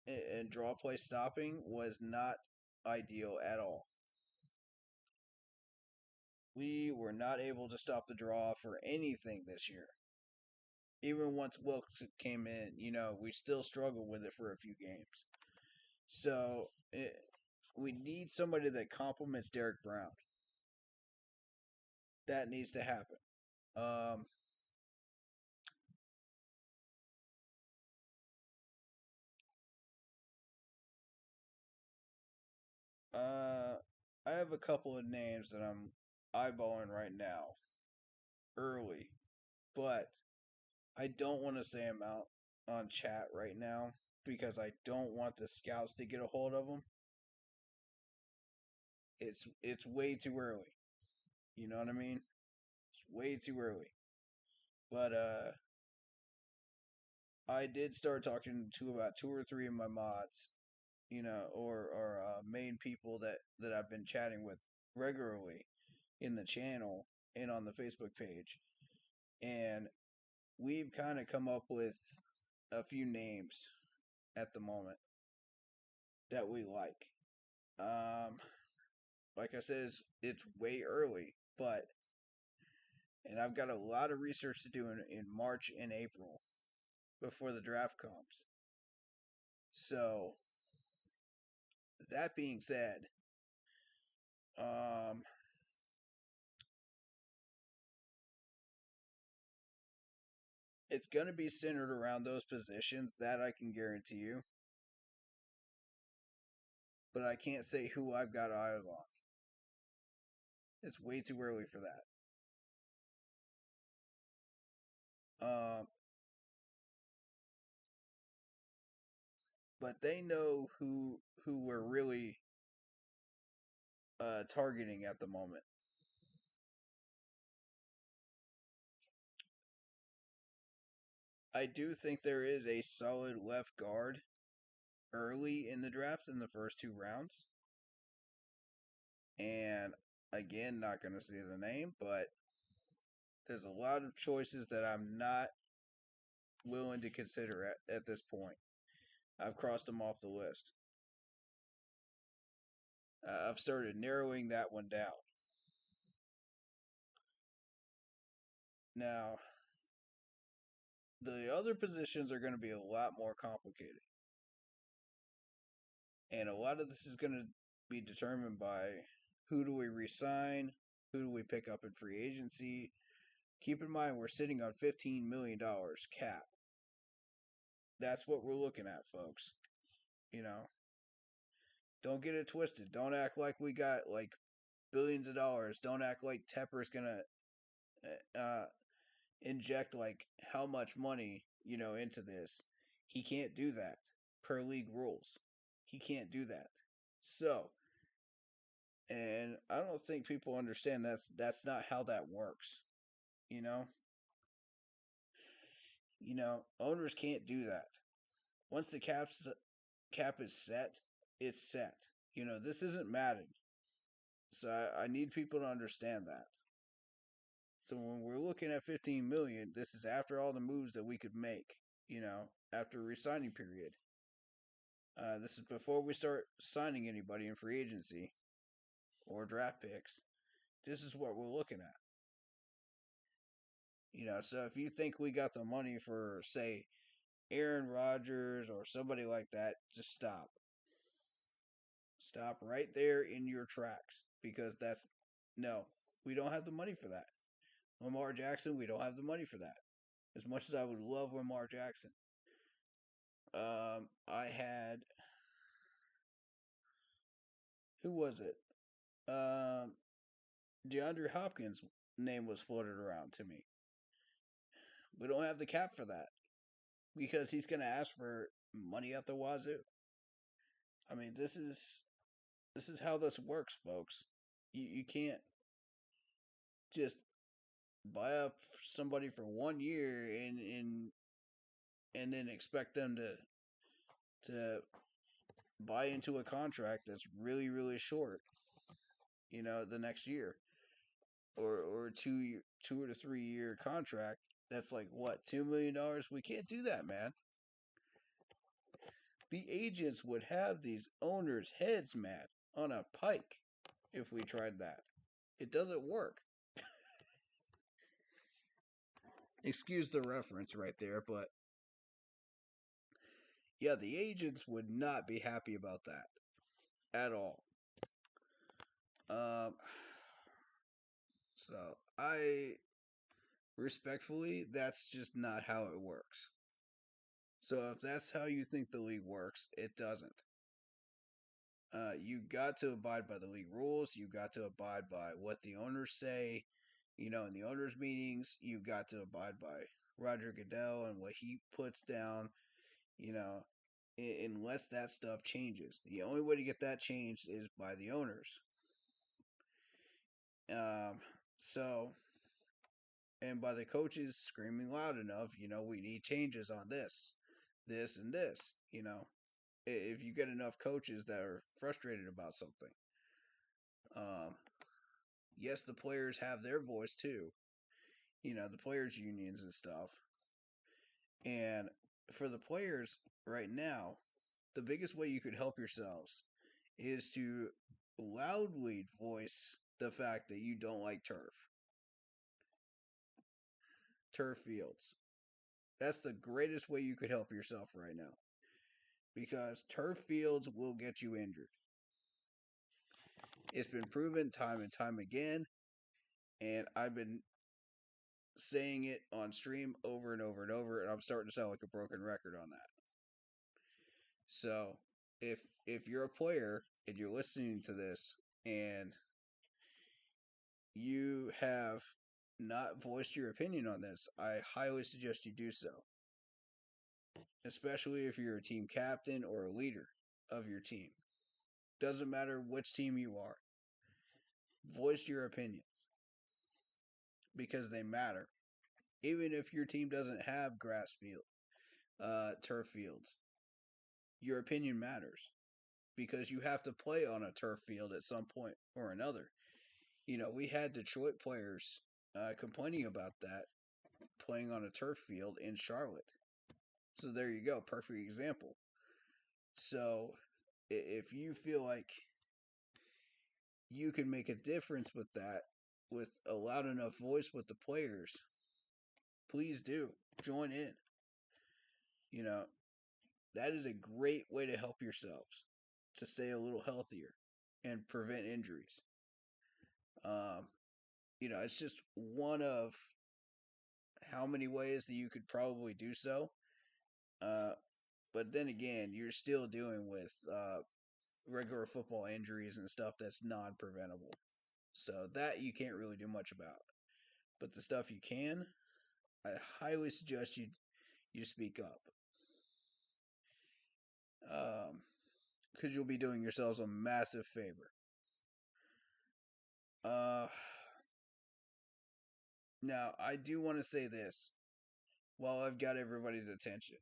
and draw play stopping was not ideal at all. We were not able to stop the draw for anything this year. Even once Wilkes came in, we still struggled with it for a few games. So we need somebody that complements Derek Brown. That needs to happen. I have a couple of names that I'm eyeballing right now, early, but I don't want to say them out on chat right now because I don't want the scouts to get a hold of them. It's way too early. You know what I mean? It's way too early. But I did start talking to about two or three of my mods, or main people that I've been chatting with regularly in the channel and on the Facebook page, and we've kind of come up with a few names at the moment that we like. Um, like I said, it's way early, but and I've got a lot of research to do in March and April before the draft comes. So that being said, um, it's going to be centered around those positions that I can guarantee you, but I can't say who I've got eyes on. It's way too early for that. Um, but they know who we're really targeting at the moment. I do think there is a solid left guard early in the draft in the first two rounds. And again, not going to say the name, but there's a lot of choices that I'm not willing to consider at this point. I've crossed them off the list. I've started narrowing that one down. Now, the other positions are going to be a lot more complicated. And a lot of this is going to be determined by who do we resign, who do we pick up in free agency. Keep in mind, we're sitting on $15 million cap. That's what we're looking at, folks. You know, don't get it twisted. Don't act like we got like billions of dollars. Don't act like Tepper's gonna inject like how much money into this. He can't do that per league rules. He can't do that. So, and I don't think people understand that's not how that works. You know, owners can't do that. Once the cap is set, it's set. This isn't Madden. So I need people to understand that. So when we're looking at 15 million, this is after all the moves that we could make, after a resigning period. This is before we start signing anybody in free agency or draft picks. This is what we're looking at. So if you think we got the money for, say, Aaron Rodgers or somebody like that, just stop. Stop right there in your tracks because no, we don't have the money for that. Lamar Jackson, we don't have the money for that. As much as I would love Lamar Jackson. I had who was it? DeAndre Hopkins' name was floated around to me. We don't have the cap for that because he's going to ask for money at the wazoo. I mean, this is how this works, folks. You can't just buy up somebody for 1 year and then expect them to buy into a contract that's really really short. The next year or 2 to 3 year contract that's like what $2 million. We can't do that, man. The agents would have these owners' heads mad on a pike if we tried that. It doesn't work. Excuse the reference right there, but yeah, the agents would not be happy about that at all. Um, so I respectfully, that's just not how it works. So if that's how you think the league works, it doesn't. You got to abide by the league rules. You got to abide by what the owners say. In the owners' meetings, you got to abide by Roger Goodell and what he puts down. You know, unless that stuff changes, the only way to get that changed is by the owners. Um, so, and by the coaches screaming loud enough, we need changes on this, and this. If you get enough coaches that are frustrated about something, um, yes, the players have their voice too. The players' unions and stuff. And for the players right now, the biggest way you could help yourselves is to loudly voice the fact that you don't like turf fields. That's the greatest way you could help yourself right now, because turf fields will get you injured. It's been proven time and time again, and I've been saying it on stream over and over and over, and I'm starting to sound like a broken record on that. So, if you're a player and you're listening to this and you have not voiced your opinion on this, I highly suggest you do so. Especially if you're a team captain or a leader of your team. Doesn't matter which team you are. Voice your opinions because they matter. Even if your team doesn't have turf fields, your opinion matters because you have to play on a turf field at some point or another. We had Detroit players complaining about that playing on a turf field in Charlotte. So there you go, perfect example. So if you feel like you can make a difference with that, with a loud enough voice with the players, please do join in. That is a great way to help yourselves to stay a little healthier and prevent injuries. It's just one of how many ways that you could probably do so. But then again, you're still dealing with regular football injuries and stuff that's non-preventable. So that you can't really do much about. But the stuff you can, I highly suggest you speak up. Because you'll be doing yourselves a massive favor. Now, I do want to say this while I've got everybody's attention.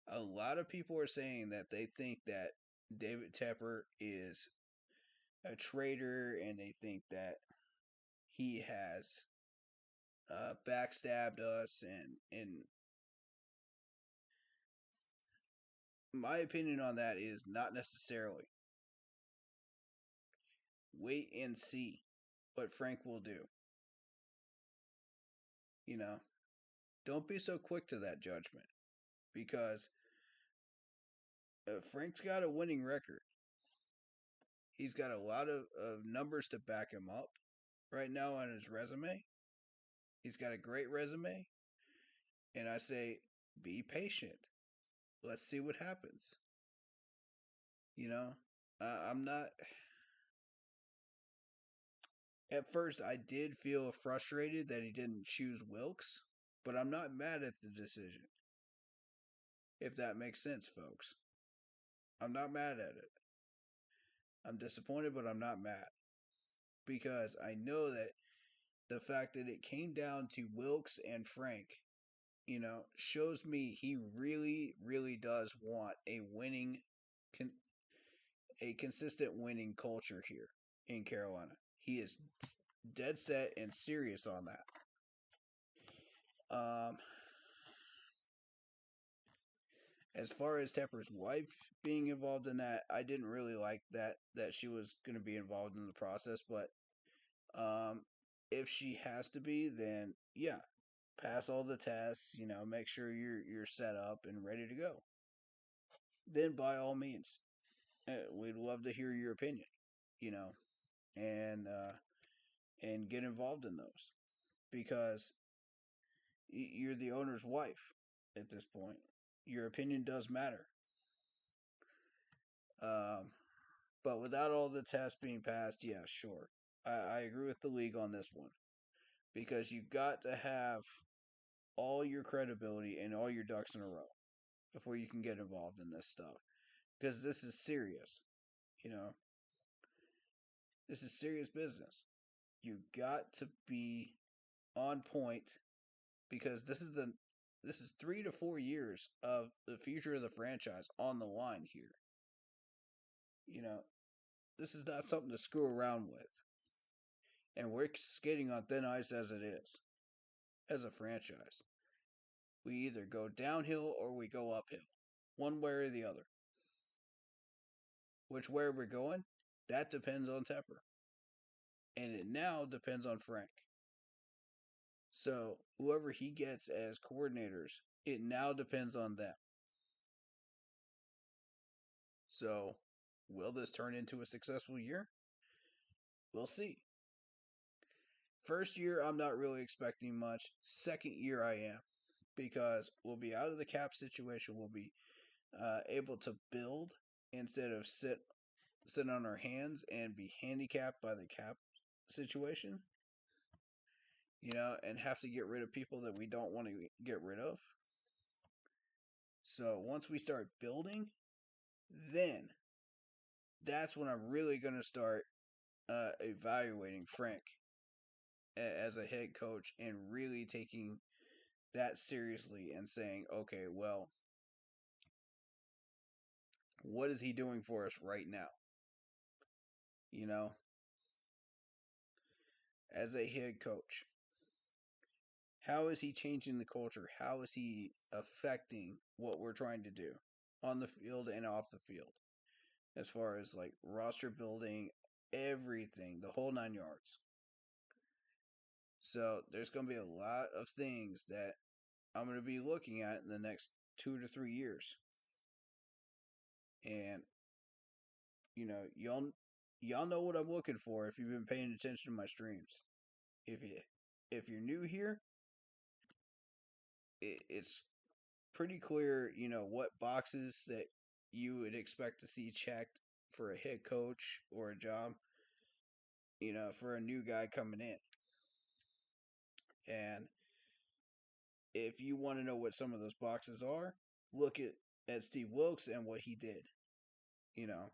A lot of people are saying that they think that David Tepper is a traitor and they think that he has backstabbed us, and my opinion on that is not necessarily. Wait and see what Frank will do. Don't be so quick to that judgment, because Frank's got a winning record. He's got a lot of numbers to back him up right now on his resume. He's got a great resume. And I say, be patient. Let's see what happens. I'm not. At first, I did feel frustrated that he didn't choose Wilkes, but I'm not mad at the decision. If that makes sense, folks. I'm not mad at it. I'm disappointed, but I'm not mad. Because I know that the fact that it came down to Wilkes and Frank, shows me he really, really does want a consistent winning culture here in Carolina. He is dead set and serious on that. As far as Tepper's wife being involved in that, I didn't really like that she was going to be involved in the process. But um, if she has to be, then yeah, pass all the tests. Make sure you're set up and ready to go. Then by all means, we'd love to hear your opinion. You know, and get involved in those because you're the owner's wife at this point. Your opinion does matter. Um, but without all the tests being passed, yeah, sure. I agree with the league on this one because you got to have all your credibility and all your ducks in a row before you can get involved in this stuff because this is serious. You know, this is serious business. You got to be on point because this is 3 to 4 years of the future of the franchise on the line here. You know, this is not something to screw around with. And we're skating on thin ice as it is, as a franchise. We either go downhill or we go uphill, one way or the other. Which way we're going, that depends on Tepper. And it now depends on Frank. So, whoever he gets as coordinators, it now depends on them. So, will this turn into a successful year? We'll see. First year, I'm not really expecting much. Second year, I am. Because we'll be out of the cap situation. We'll be able to build instead of sit on our hands and be handicapped by the cap situation. And have to get rid of people that we don't want to get rid of. So once we start building, then that's when I'm really going to start evaluating Frank as a head coach and really taking that seriously and saying, okay, well, what is he doing for us right now? You know, as a head coach, how is he changing the culture? How is he affecting what we're trying to do on the field and off the field? As far as like roster building, everything, the whole 9 yards. So there's going to be a lot of things that I'm going to be looking at in the next 2 to 3 years. And y'all know what I'm looking for if you've been paying attention to my streams. If you're new here, it's pretty clear, what boxes that you would expect to see checked for a head coach or a job, for a new guy coming in. And if you want to know what some of those boxes are, look at Steve Wilkes and what he did. You know,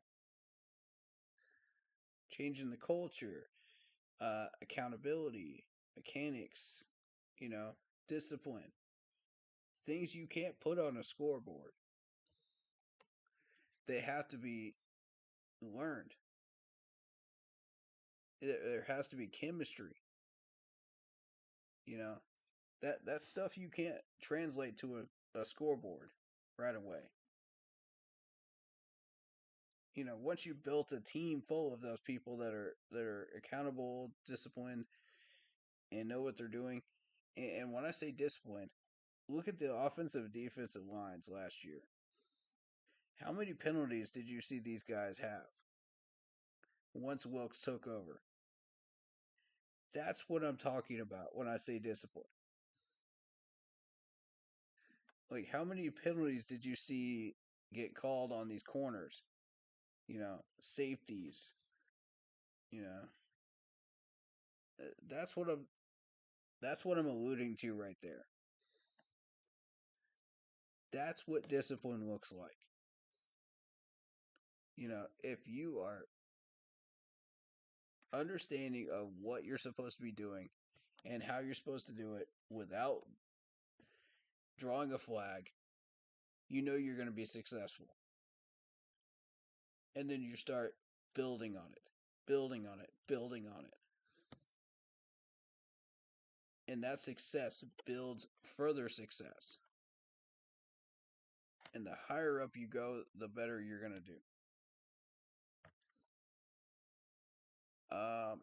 changing the culture, accountability, mechanics, you know, discipline, things you can't put on a scoreboard. They have to be learned. There has to be chemistry. You know, that stuff you can't translate to a scoreboard right away. Once you built a team full of those people that are accountable, disciplined, and know what they're doing, and when I say disciplined, look at the offensive and defensive lines last year. How many penalties did you see these guys have once Wilkes took over? That's what I'm talking about when I say discipline. Like, how many penalties did you see get called on these corners? Safeties. You know, that's what I'm alluding to right there. That's what discipline looks like. If you are understanding of what you're supposed to be doing and how you're supposed to do it without drawing a flag, you're going to be successful. And then you start building on it, building on it, building on it. And that success builds further success. And the higher up you go, the better you're going to do. Um,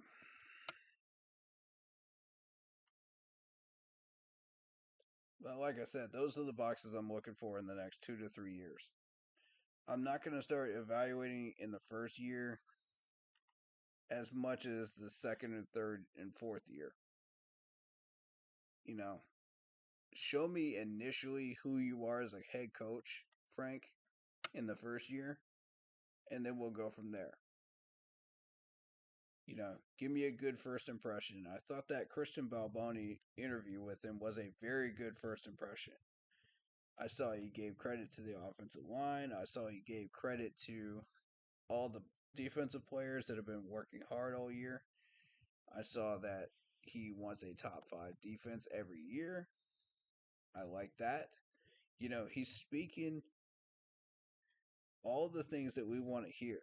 but like I said, those are the boxes I'm looking for in the next 2 to 3 years. I'm not going to start evaluating in the first year as much as the second and third and fourth year. You know, show me initially who you are as a head coach, Frank, in the first year, and then we'll go from there. You know, give me a good first impression. I thought that Christian Balboni interview with him was a very good first impression. I saw he gave credit to the offensive line. I saw he gave credit to all the defensive players that have been working hard all year. I saw that he wants a top 5 defense every year. I like that. You know, he's speaking all the things that we want to hear.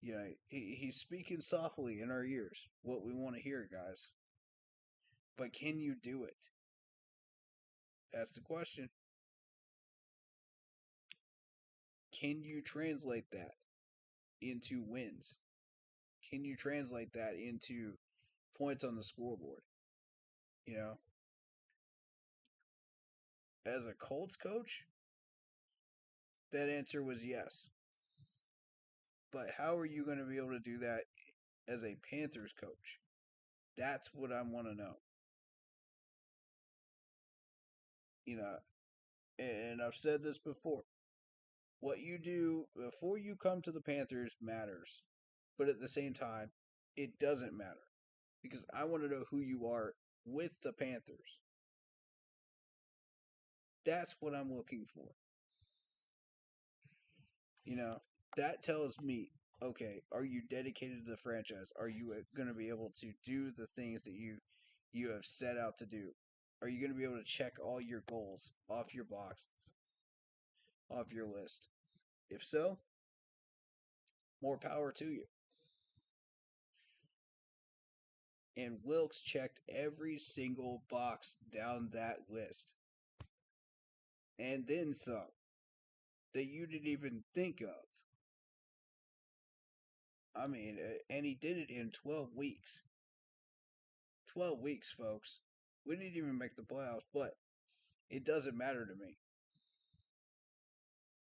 You know, he's speaking softly in our ears what we want to hear, guys. But can you do it? That's the question. Can you translate that into wins? Can you translate that into points on the scoreboard? You know, as a Colts coach, that answer was yes. But how are you going to be able to do that as a Panthers coach? That's what I want to know. You know, and I've said this before. What you do before you come to the Panthers matters. But at the same time, it doesn't matter. Because I want to know who you are with the Panthers. That's what I'm looking for. You know, that tells me, okay, are you dedicated to the franchise? Are you going to be able to do the things that you have set out to do? Are you going to be able to check all your goals off your box, off your list? If so, more power to you. And Wilkes checked every single box down that list. And then some that you didn't even think of. I mean, and he did it in 12 weeks. 12 weeks, folks. We didn't even make the playoffs, but it doesn't matter to me.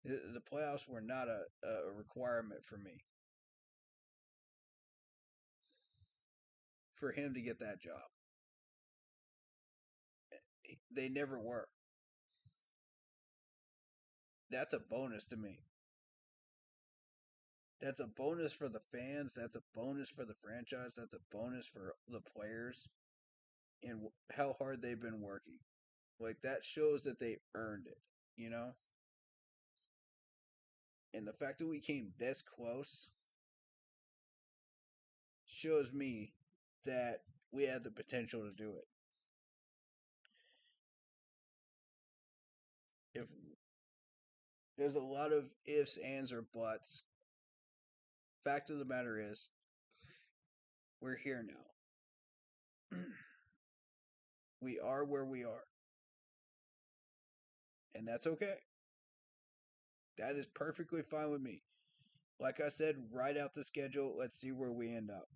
The playoffs were not a requirement for me. For him to get that job. They never were. That's a bonus to me. That's a bonus for the fans. That's a bonus for the franchise. That's a bonus for the players and how hard they've been working. Like, that shows that they earned it, you know? And the fact that we came this close shows me that we had the potential to do it. If there's a lot of ifs, ands, or buts, fact of the matter is, we're here now. We are where we are. And that's okay. That is perfectly fine with me. Like I said, write out the schedule. Let's see where we end up.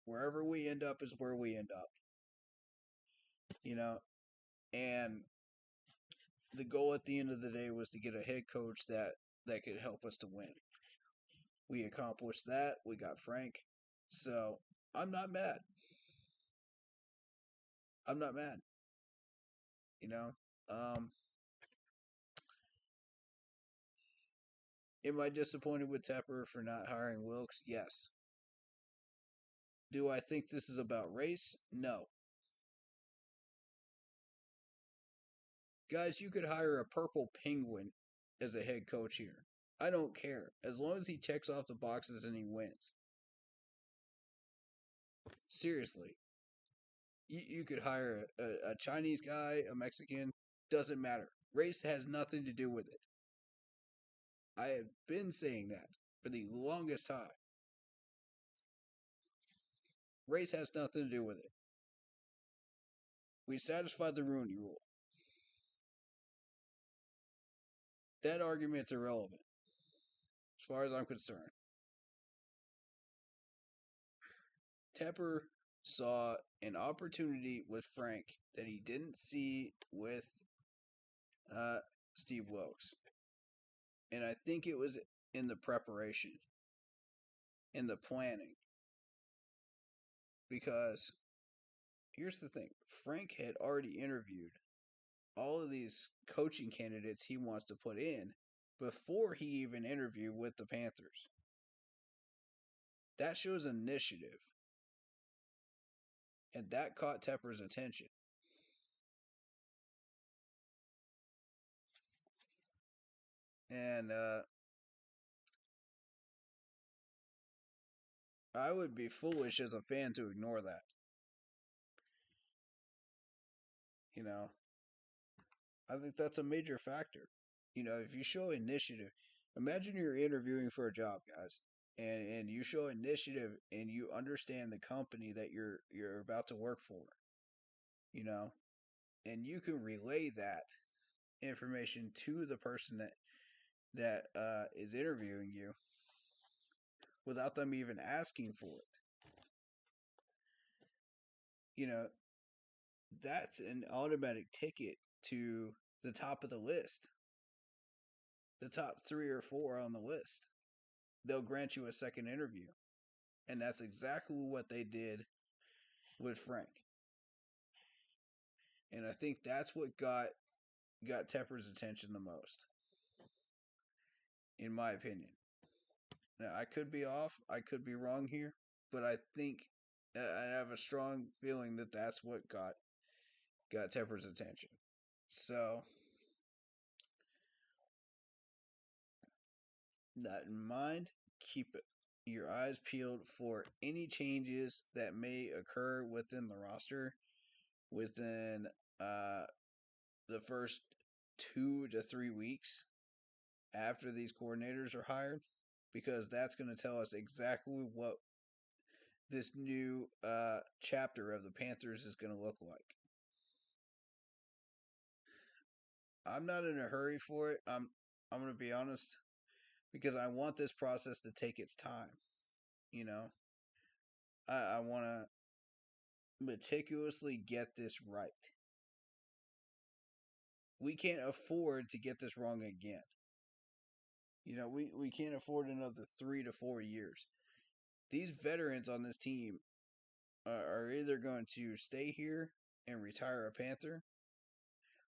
Wherever we end up is where we end up. You know, and the goal at the end of the day was to get a head coach that could help us to win. We accomplished that. We got Frank. So I'm not mad. I'm not mad. You know, um, am I disappointed with Tepper for not hiring Wilkes? Yes. Do I think this is about race? No. Guys, you could hire a purple penguin as a head coach here. I don't care. As long as he checks off the boxes and he wins. Seriously. You could hire a Chinese guy, a Mexican, doesn't matter. Race has nothing to do with it. I have been saying that for the longest time. Race has nothing to do with it. We satisfied the Rooney rule. That argument's irrelevant as far as I'm concerned. Tepper saw an opportunity with Frank that he didn't see with uh, Steve Wilkes. And I think it was in the preparation, in the planning. Because here's the thing, Frank had already interviewed all of these coaching candidates he wants to put in before he even interviewed with the Panthers. That shows initiative. And that caught Tepper's attention. And I would be foolish as a fan to ignore that. You know, I think that's a major factor. You know, if you show initiative, imagine you're interviewing for a job, guys, and you show initiative and you understand the company that you're about to work for. You know, and you can relay that information to the person that is interviewing you without them even asking for it. You know, that's an automatic ticket to the top of the list, the top 3 or 4 on the list. They'll grant you a second interview. And that's exactly what they did with Frank. And I think that's what got Tepper's attention the most, in my opinion. Now, I could be off, I could be wrong here, but I think I have a strong feeling that that's what got Tepper's attention. So, that in mind, keep your eyes peeled for any changes that may occur within the roster within the first 2 to 3 weeks after these coordinators are hired, because that's going to tell us exactly what this new chapter of the Panthers is going to look like. I'm not in a hurry for it. I'm going to be honest, because I want this process to take its time. You know, I want to meticulously get this right. We can't afford to get this wrong again. You know, we can't afford another 3 to 4 years. These veterans on this team are either going to stay here and retire a Panther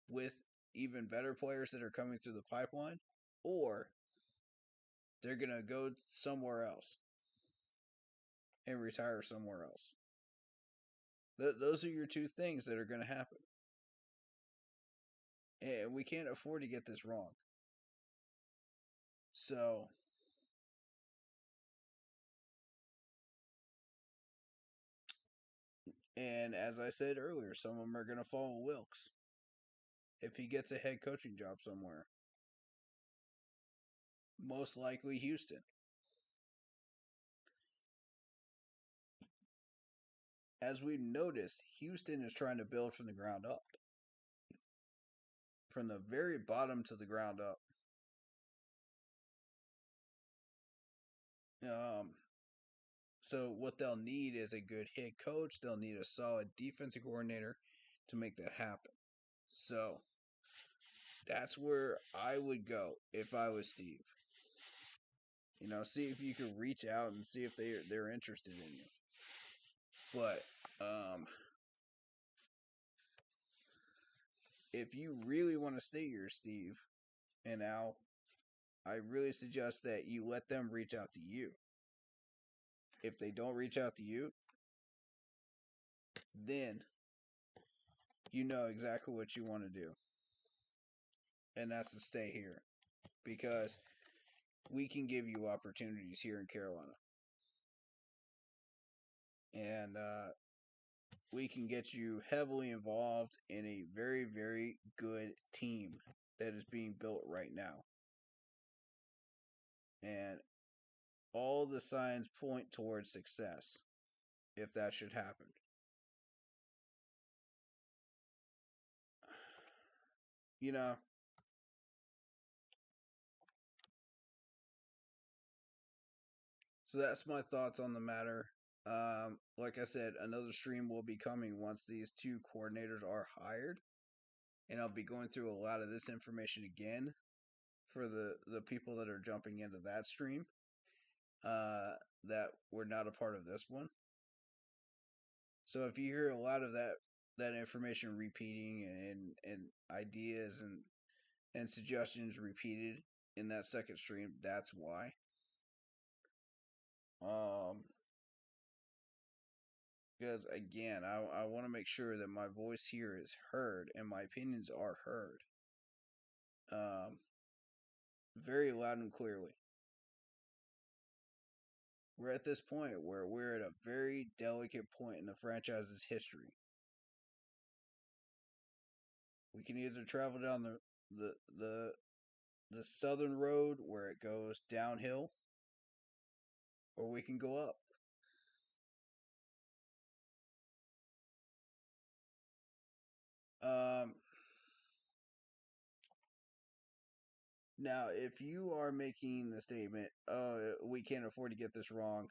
with even better players that are coming through the pipeline, or they're going to go somewhere else and retire somewhere else. Those are your two things that are going to happen. And we can't afford to get this wrong. So, and as I said earlier, some of them are going to follow Wilkes if he gets a head coaching job somewhere. Most likely Houston. As we've noticed, Houston is trying to build from the ground up. From the very bottom to the ground up. So what they'll need is a good head coach. They'll need a solid defensive coordinator to make that happen. So that's where I would go if I was Steve. You know, see if you can reach out and see if they're interested in you. But if you really want to stay here, Steve and Al, I really suggest that you let them reach out to you. If they don't reach out to you, then you know exactly what you want to do. And that's to stay here. Because we can give you opportunities here in Carolina. And we can get you heavily involved in a very, very good team that is being built right now. And all the signs point towards success if that should happen. You know, So that's my thoughts on the matter. Like I said, another stream will be coming once these two coordinators are hired, and I'll be going through a lot of this information again for the people that are jumping into that stream that were not a part of this one. So if you hear a lot of that information repeating and ideas and suggestions repeated in that second stream, that's why. Because again, I want to make sure that my voice here is heard and my opinions are heard. Very loud and clearly. We're at this point where we're at a very delicate point in the franchise's history. We can either travel down the southern road where it goes downhill, or we can go up. Now, if you are making the statement, we can't afford to get this wrong,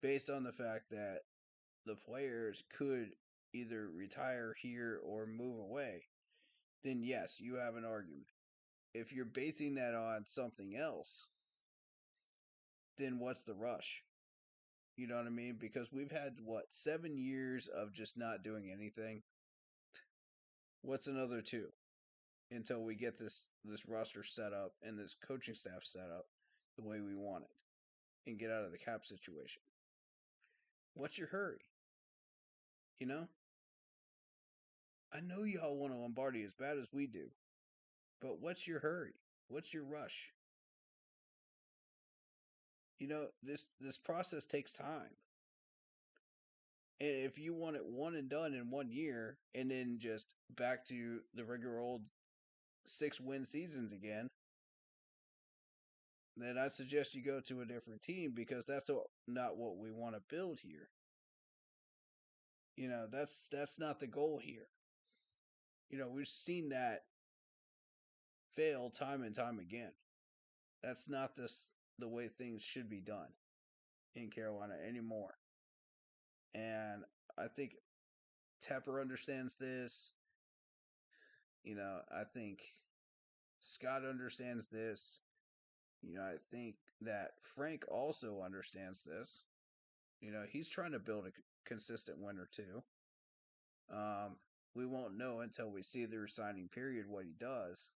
based on the fact that the players could either retire here or move away, then yes, you have an argument. If you're basing that on something else, then what's the rush? You know what I mean? Because we've had, 7 years of just not doing anything? What's another 2? Until we get this roster set up and this coaching staff set up the way we want it and get out of the cap situation. What's your hurry? You know? I know y'all want a Lombardi as bad as we do, but what's your hurry? What's your rush? You know, this process takes time. And if you want it one and done in 1 year and then just back to the regular old 6-win seasons again, then I suggest you go to a different team because that's not what we want to build here. You know, that's not the goal here. You know, we've seen that fail time and time again. That's not the way things should be done in Carolina anymore. And I think Tepper understands this. You know, I think Scott understands this. You know, I think that Frank also understands this. You know, he's trying to build a consistent winner too. We won't know until we see the resigning period what he does.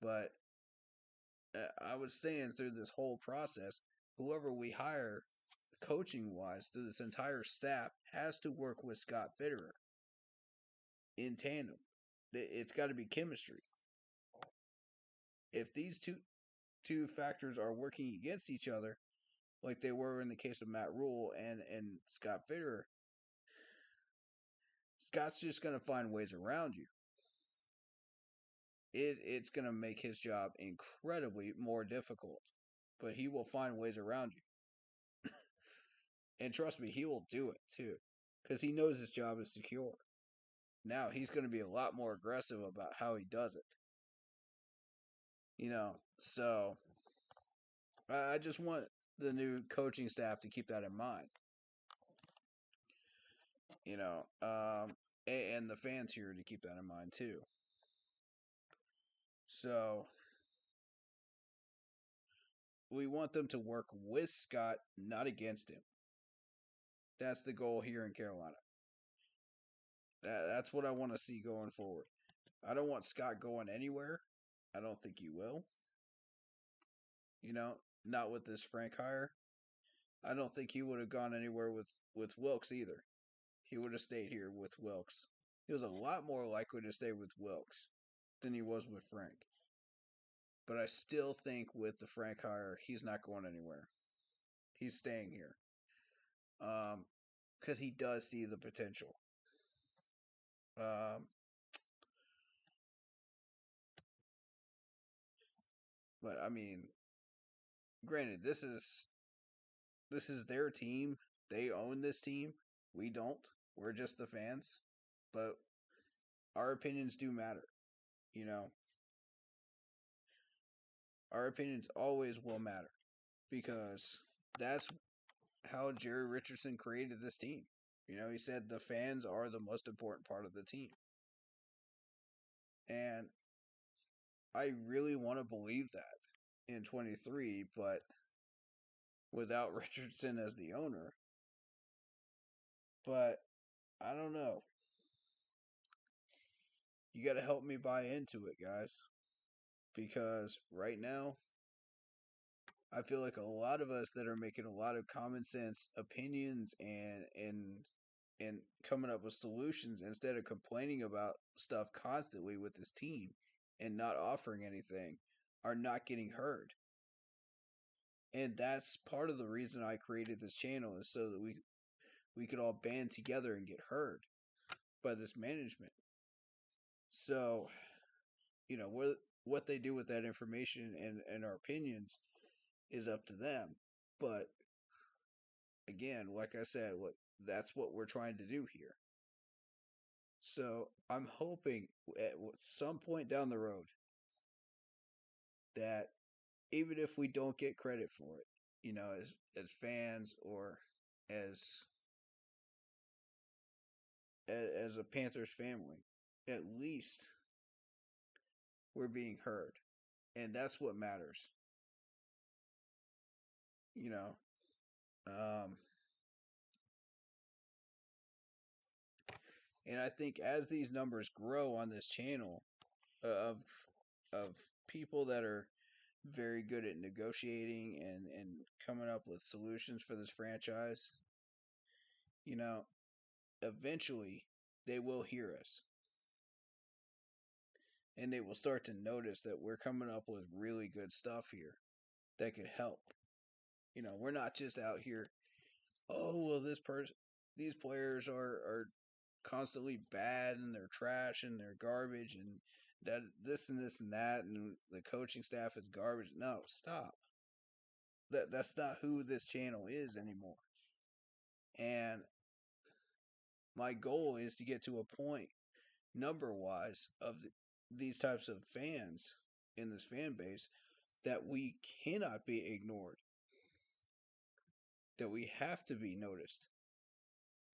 But I was saying through this whole process, whoever we hire coaching wise through this entire staff has to work with Scott Fitterer in tandem. It's got to be chemistry. If these two factors are working against each other, like they were in the case of Matt Rule and Scott Fitterer, Scott's just going to find ways around you. It's going to make his job incredibly more difficult, but he will find ways around you. And trust me, he will do it too, because he knows his job is secure. Now he's going to be a lot more aggressive about how he does it. You know, so I just want the new coaching staff to keep that in mind. You know, and the fans here to keep that in mind too. So we want them to work with Scott, not against him. That's the goal here in Carolina. That's what I want to see going forward. I don't want Scott going anywhere. I don't think he will. You know, not with this Frank hire. I don't think he would have gone anywhere with Wilkes either. He would have stayed here with Wilkes. He was a lot more likely to stay with Wilkes than he was with Frank. But I still think with the Frank hire, he's not going anywhere. He's staying here. Because he does see the potential. But I mean, granted, this is their team. They own this team. We don't. We're just the fans. But our opinions do matter. You know, our opinions always will matter. because that's how Jerry Richardson created this team. He said the fans are the most important part of the team. And I really want to believe that in 23, but without Richardson as the owner. But I don't know. You got to help me buy into it, guys. Because right now, I feel like a lot of us that are making a lot of common sense opinions and coming up with solutions instead of complaining about stuff constantly with this team and not offering anything are not getting heard. And that's part of the reason I created this channel, is so that we could all band together and get heard by this management. So, what they do with that information and our opinions is up to them. But again, like I said, that's what we're trying to do here. So I'm hoping at some point down the road that even if we don't get credit for it, as fans or as as a Panthers family, at least we're being heard, and that's what matters. You know, um, and I think as these numbers grow on this channel of of people that are very good at negotiating and coming up with solutions for this franchise, you know, eventually they will hear us and they will start to notice that we're coming up with really good stuff here that could help. We're not just out here, oh well, these players are constantly bad and they're trash and they're garbage and that this and this and that and the coaching staff is garbage. No, stop. That's not who this channel is anymore. And my goal is to get to a point, number wise, of these types of fans in this fan base that we cannot be ignored, that we have to be noticed,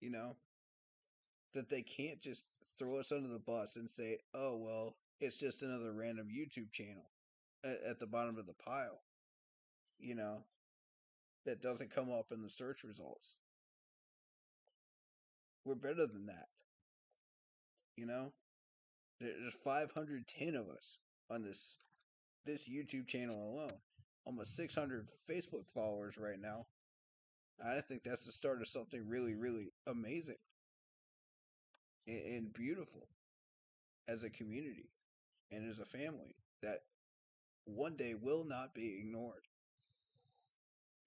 you know, that they can't just throw us under the bus and say, oh, well, it's just another random YouTube channel at the bottom of the pile, you know, that doesn't come up in the search results. We're better than that, you know? There's 510 of us on this YouTube channel alone. Almost 600 Facebook followers right now. I think that's the start of something really, really amazing and beautiful as a community and as a family that one day will not be ignored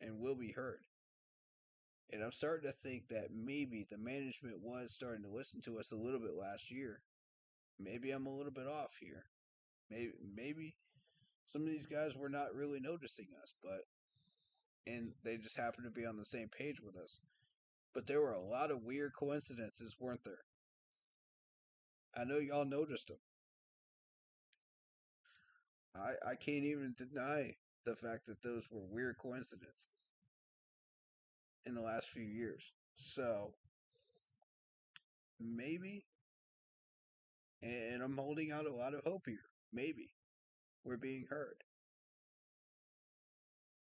and will be heard. And I'm starting to think that maybe the management was starting to listen to us a little bit last year. Maybe I'm a little bit off here. Maybe some of these guys were not really noticing us, and they just happened to be on the same page with us. But there were a lot of weird coincidences, weren't there? I know y'all noticed them. I can't even deny the fact that those were weird coincidences in the last few years. So maybe, and I'm holding out a lot of hope here, maybe we're being heard.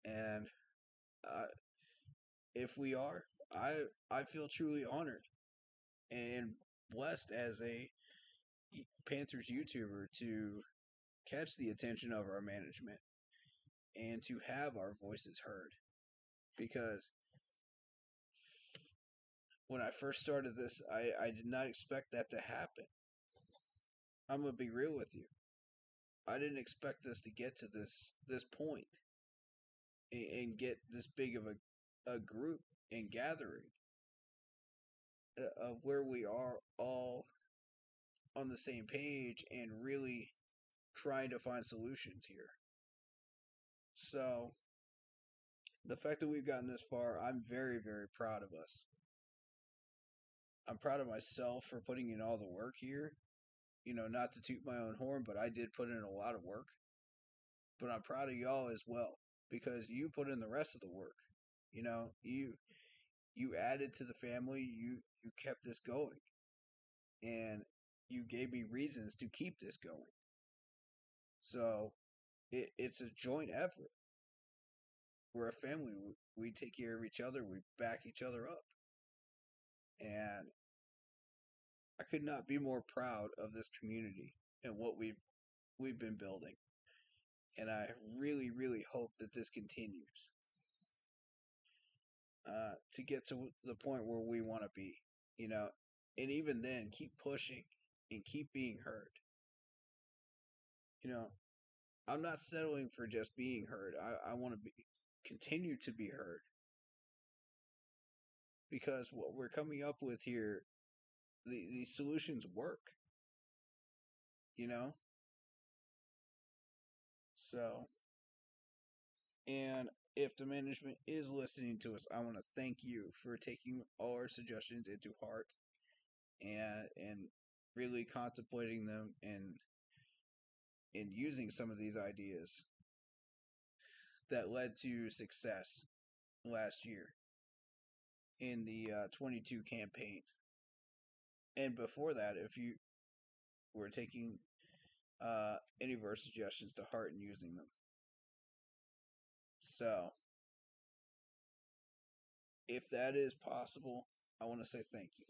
And uh, if we are, I feel truly honored and blessed as a Panthers YouTuber to catch the attention of our management and to have our voices heard. Because when I first started this, I did not expect that to happen. I'm gonna be real with you. I didn't expect us to get to this point and get this big of a group and gathering of where we are all on the same page and really trying to find solutions here. So the fact that we've gotten this far, I'm very, very proud of us. I'm proud of myself for putting in all the work here. Not to toot my own horn, but I did put in a lot of work. But I'm proud of y'all as well. because you put in the rest of the work. You added to the family. You kept this going, and you gave me reasons to keep this going. So it's a joint effort. We're a family. We take care of each other. We back each other up, and I could not be more proud of this community and what we've been building. And I really, really hope that this continues to get to the point where we want to be, you know, and even then keep pushing and keep being heard. You know, I'm not settling for just being heard. I want to be continue to be heard because what we're coming up with here, these solutions work. You know, so and if the management is listening to us, I want to thank you for taking all our suggestions into heart and really contemplating them and using some of these ideas that led to success last year in the 22 campaign. And before that, if you were taking any of our suggestions to heart and using them. So, if that is possible, I want to say thank you.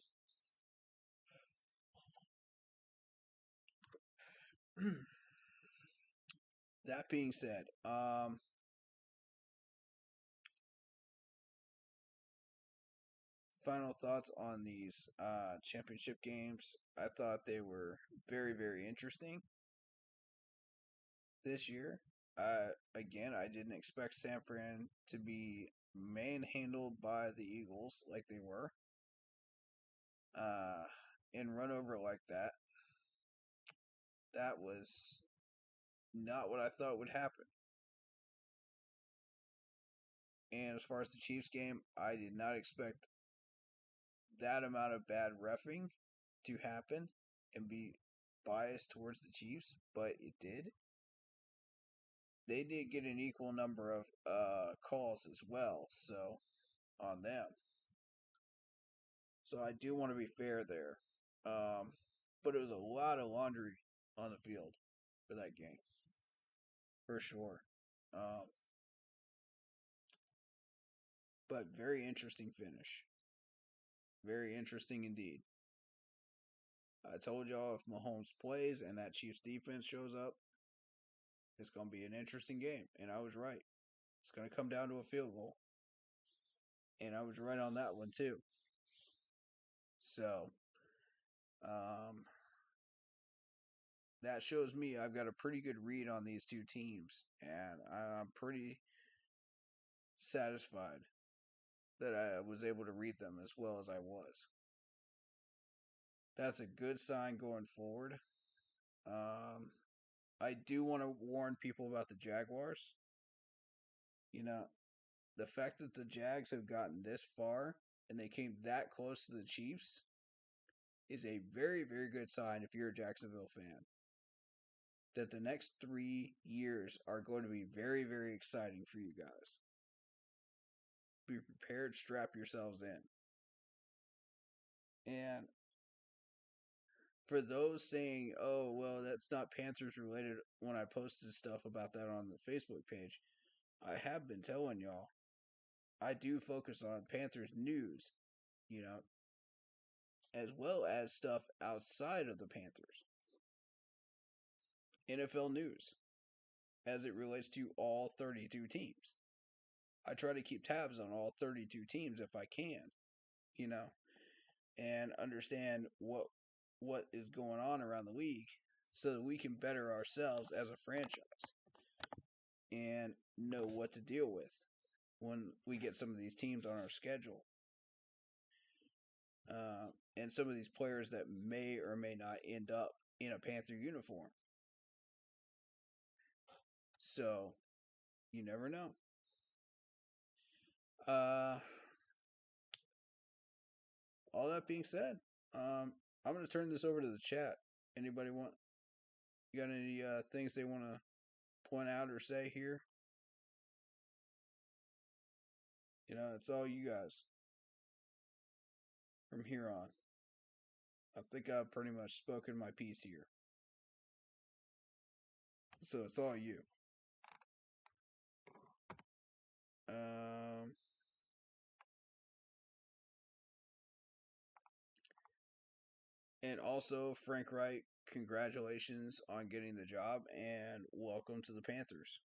That being said, final thoughts on these championship games. I thought they were very, very interesting this year. Again, I didn't expect San Fran to be manhandled by the Eagles like they were, uh, and run over like that. That was not what I thought would happen. And as far as the Chiefs game, I did not expect that amount of bad reffing to happen and be biased towards the Chiefs, but it did. They did get an equal number of calls as well, so on them. So I do want to be fair there. Um, but it was a lot of laundry on the field for that game, for sure. Um, but very interesting finish. Very interesting indeed. I told y'all if Mahomes plays and that Chiefs defense shows up, it's going to be an interesting game. And I was right. It's going to come down to a field goal. And I was right on that one, too. So, um, that shows me I've got a pretty good read on these two teams. And I'm pretty satisfied that I was able to read them as well as I was. That's a good sign going forward. Um, I do want to warn people about the Jaguars. You know, the fact that the Jags have gotten this far and they came that close to the Chiefs is a very, very good sign if you're a Jacksonville fan. That the next 3 years are going to be very, very exciting for you guys. Be prepared, strap yourselves in. And for those saying, oh, well, that's not Panthers related, when I posted stuff about that on the Facebook page, I have been telling y'all, I do focus on Panthers news, you know, as well as stuff outside of the Panthers. NFL news, as it relates to all 32 teams. I try to keep tabs on all 32 teams if I can, you know, and understand what is going on around the league so that we can better ourselves as a franchise and know what to deal with when we get some of these teams on our schedule. And some of these players that may or may not end up in a Panther uniform. So, you never know. Uh, all that being said, I'm going to turn this over to the chat. Anybody you got any things they want to point out or say here? It's all you guys from here on. I think I've pretty much spoken my piece here. So it's all you. Um, and also, Frank Reich, congratulations on getting the job and welcome to the Panthers.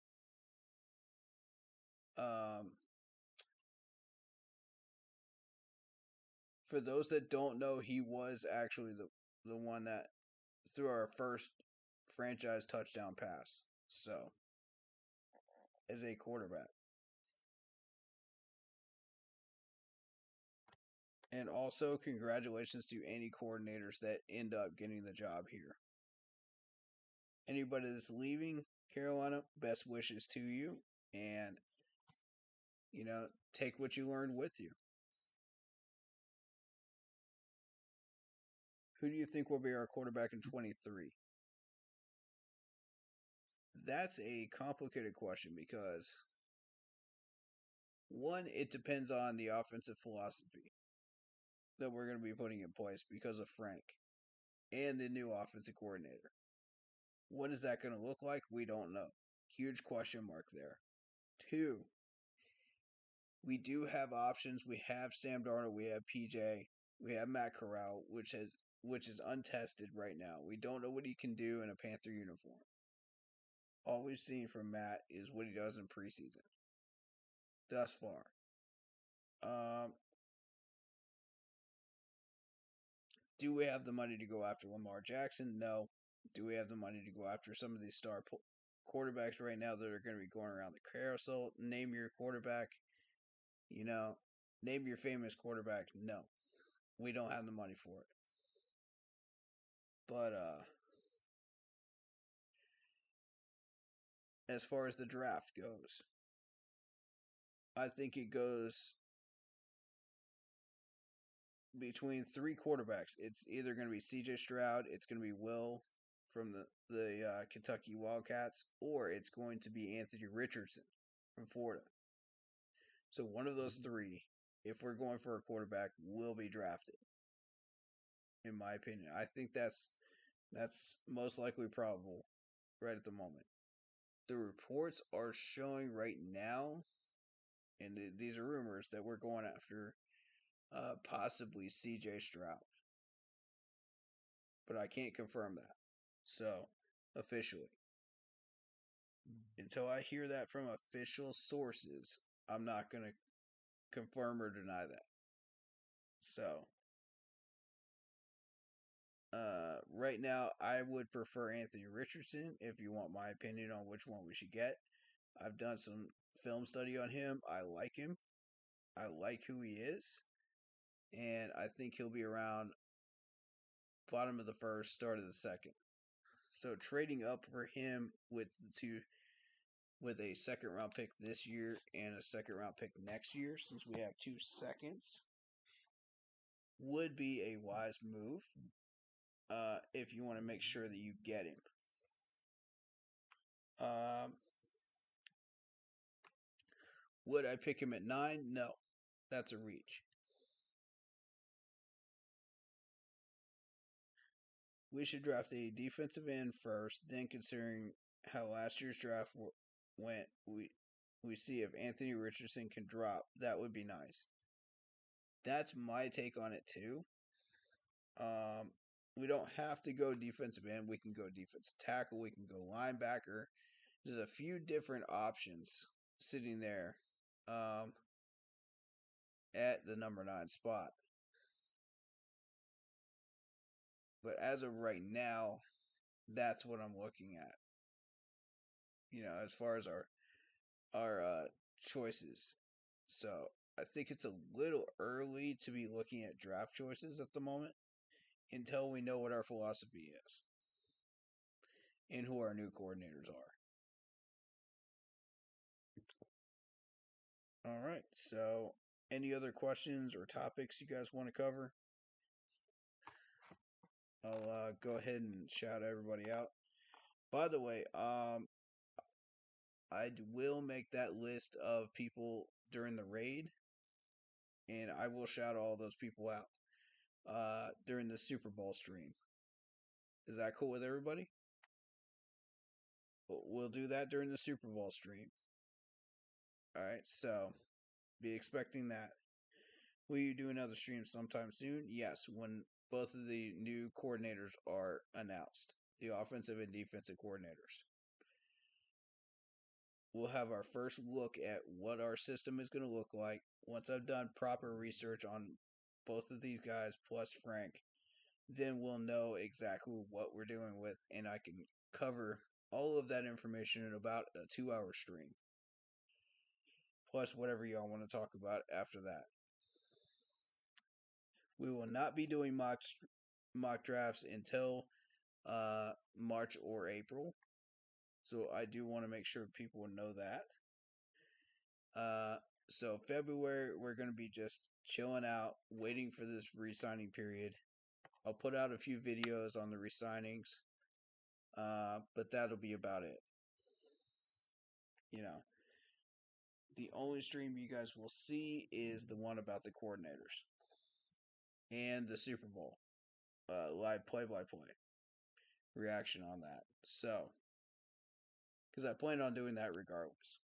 For those that don't know, he was actually the one that threw our first franchise touchdown pass. So, as a quarterback. And also, congratulations to any coordinators that end up getting the job here. Anybody that's leaving Carolina, best wishes to you. And, take what you learned with you. Who do you think will be our quarterback in 23? That's a complicated question because, one, it depends on the offensive philosophy that we're going to be putting in place because of Frank and the new offensive coordinator. What is that going to look like? We don't know. Huge question mark there. Two, we do have options. We have Sam Darnold, we have PJ, we have Matt Corral, which is untested right now. We don't know what he can do in a Panther uniform. All we've seen from Matt is what he does in preseason thus far. Do we have the money to go after Lamar Jackson? No. Do we have the money to go after some of these star quarterbacks right now that are going to be going around the carousel? Name your quarterback. Name your famous quarterback. No. We don't have the money for it. But as far as the draft goes, I think it goes between three quarterbacks. It's either going to be C.J. Stroud, it's going to be Will from the Kentucky Wildcats, or it's going to be Anthony Richardson from Florida. So one of those three, if we're going for a quarterback, will be drafted. In my opinion, I think that's most likely probable right at the moment. The reports are showing right now, and these are rumors, that we're going after possibly C.J. Stroud. But I can't confirm that. So, officially. Until I hear that from official sources, I'm not going to confirm or deny that. So, right now, I would prefer Anthony Richardson if you want my opinion on which one we should get. I've done some film study on him. I like him. I like who he is. And I think he'll be around bottom of the first, start of the second. So trading up for him with a second round pick this year and a second round pick next year, since we have 2 seconds, would be a wise move if you want to make sure that you get him. Would I pick him at 9? No. That's a reach. We should draft a defensive end first, then considering how last year's draft went, we see if Anthony Richardson can drop. That would be nice. That's my take on it too. We don't have to go defensive end. We can go defensive tackle. We can go linebacker. There's a few different options sitting there at the number 9 spot. But as of right now, that's what I'm looking at. As far as our choices. So I think it's a little early to be looking at draft choices at the moment until we know what our philosophy is and who our new coordinators are. All right. So, any other questions or topics you guys want to cover? I'll go ahead and shout everybody out. By the way, I will make that list of people during the raid and I will shout all those people out during the Super Bowl stream. Is that cool with everybody? We'll do that during the Super Bowl stream. All right, so be expecting that. Will you do another stream sometime soon? Yes, when both of the new coordinators are announced, the offensive and defensive coordinators. We'll have our first look at what our system is going to look like once I've done proper research on both of these guys plus Frank. Then we'll know exactly what we're doing with, and I can cover all of that information in about a 2-hour stream. Plus whatever y'all want to talk about after that. We will not be doing mock drafts until March or April. So I do want to make sure people know that. So February, we're going to be just chilling out, waiting for this re-signing period. I'll put out a few videos on the re-signings, but that'll be about it. You know, the only stream you guys will see is the one about the coordinators and the Super Bowl live play-by-play reaction on that. So, because I plan on doing that regardless.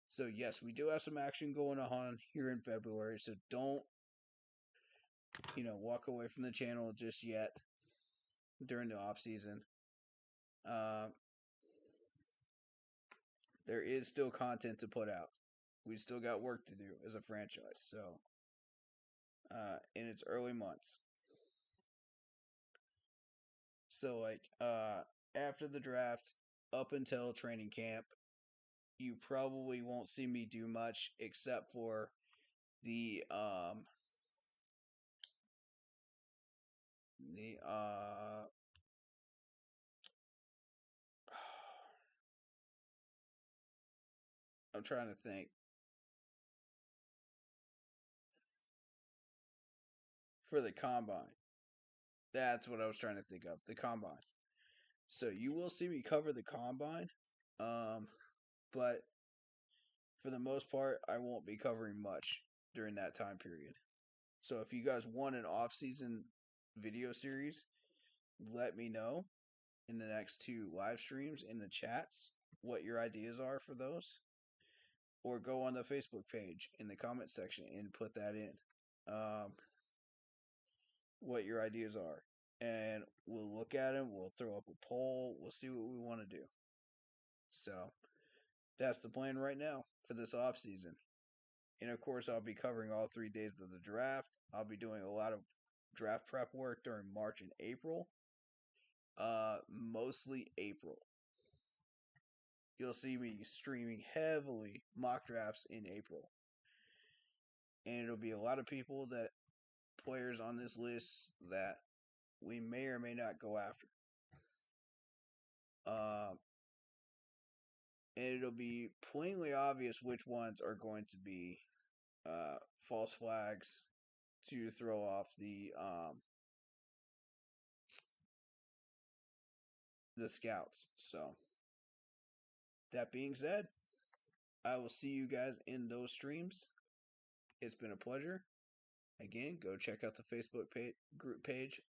So yes, we do have some action going on here in February. So don't, walk away from the channel just yet during the off season. There is still content to put out. We still got work to do as a franchise. So, in its early months. So after the draft, up until training camp, you probably won't see me do much except for the I'm trying to think. For the combine. That's what I was trying to think of. The combine. So you will see me cover the combine. But for the most part, I won't be covering much during that time period. So if you guys want an off-season video series, let me know in the next 2 live streams in the chats what your ideas are for those. Or go on the Facebook page in the comment section and put that in. What your ideas are. And we'll look at them. We'll throw up a poll. We'll see what we want to do. So that's the plan right now for this off season. And of course, I'll be covering all 3 days of the draft. I'll be doing a lot of draft prep work during March and April. Mostly April. You'll see me streaming heavily mock drafts in April. And it'll be a lot of people players on this list that we may or may not go after. And it'll be plainly obvious which ones are going to be false flags to throw off the scouts. So that being said, I will see you guys in those streams. It's been a pleasure. Again, go check out the Facebook group page.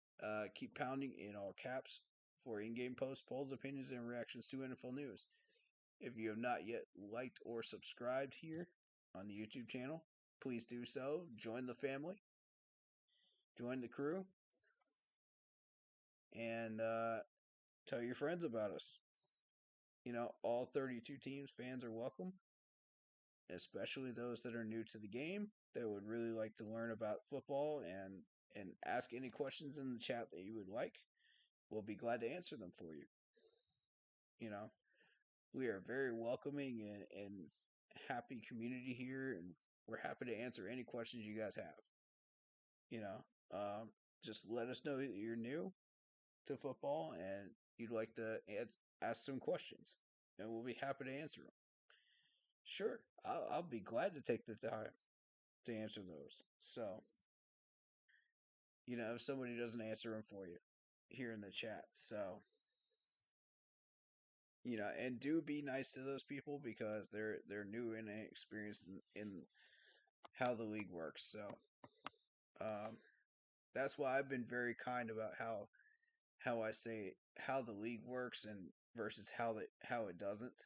Keep pounding in all caps for in-game posts, polls, opinions, and reactions to NFL news. If you have not yet liked or subscribed here on the YouTube channel, please do so. Join the family. Join the crew. And tell your friends about us. All 32 teams, fans are welcome, especially those that are new to the game that would really like to learn about football and ask any questions in the chat that you would like. We'll be glad to answer them for you. We are very welcoming and happy community here, and we're happy to answer any questions you guys have. Just let us know that you're new to football and you'd like to ask some questions, and we'll be happy to answer them. Sure, I'll be glad to take the time to answer those. So, if somebody doesn't answer them for you here in the chat. So, and do be nice to those people because they're new and inexperienced in how the league works. So um, that's why I've been very kind about how I say how the league works and versus how it doesn't.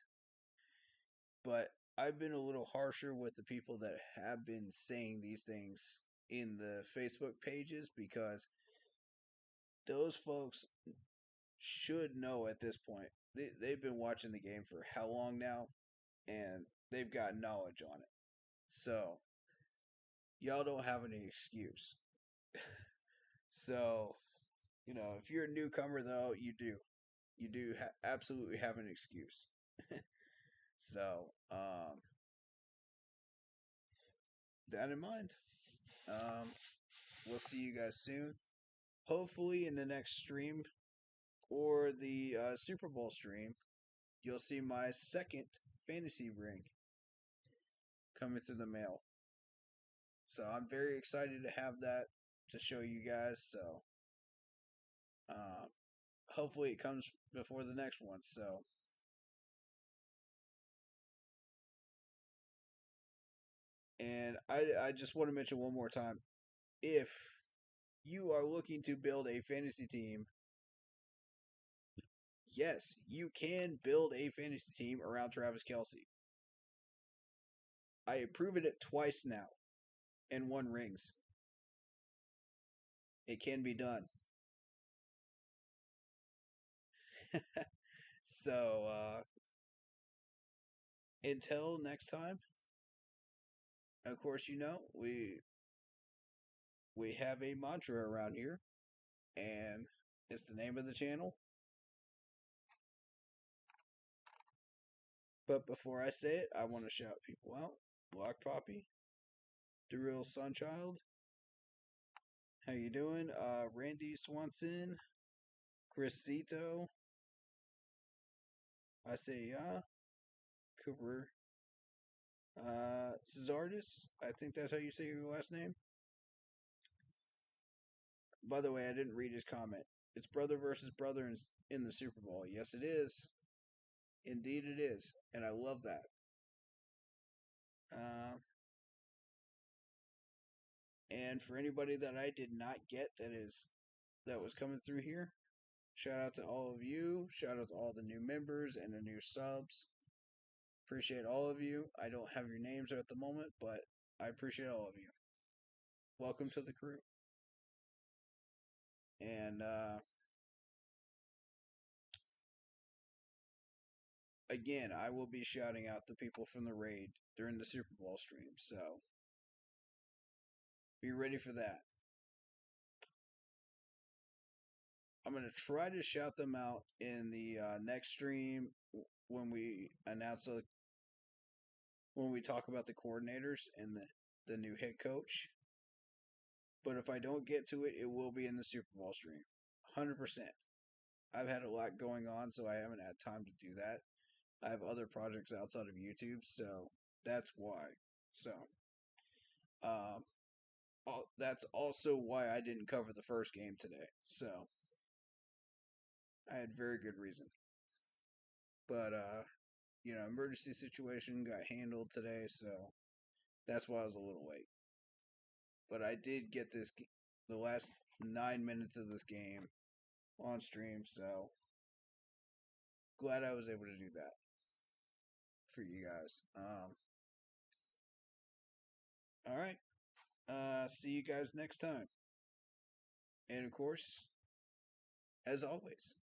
But I've been a little harsher with the people that have been saying these things in the Facebook pages because those folks should know at this point. They've been watching the game for how long now, and they've got knowledge on it. So y'all don't have any excuse. So if you're a newcomer though, you do absolutely have an excuse. So that in mind, um, we'll see you guys soon. Hopefully in the next stream or the Super Bowl stream, you'll see my second fantasy ring coming through the mail. So I'm very excited to have that to show you guys. So uh, hopefully it comes before the next one. So and I just want to mention one more time, if you are looking to build a fantasy team, yes, you can build a fantasy team around Travis Kelce. I have proven it twice now and won rings. It can be done. So until next time, of course, we have a mantra around here, and it's the name of the channel. But before I say it, I want to shout people out. Block Poppy, the real Sunchild. How you doing? Randy Swanson, Chrisito. I say yeah. Cooper. Cesardis. I think that's how you say your last name. By the way, I didn't read his comment. It's brother versus brother in the Super Bowl. Yes, it is. Indeed, it is, and I love that. Uh, and for anybody that I did not get that was coming through here, shout out to all of you. Shout out to all the new members and the new subs. Appreciate all of you. I don't have your names at the moment, but I appreciate all of you. Welcome to the crew. And again, I will be shouting out the people from the raid during the Super Bowl stream. So be ready for that. I'm going to try to shout them out in the next stream when we when we talk about the coordinators and the new head coach. But if I don't get to it, it will be in the Super Bowl stream. 100%. I've had a lot going on, so I haven't had time to do that. I have other projects outside of YouTube, so that's why. So, um, that's also why I didn't cover the first game today. So, I had very good reason. But, emergency situation got handled today, so that's why I was a little late. But I did get the last 9 minutes of this game on stream, so glad I was able to do that for you guys. All right. See you guys next time. And of course, as always,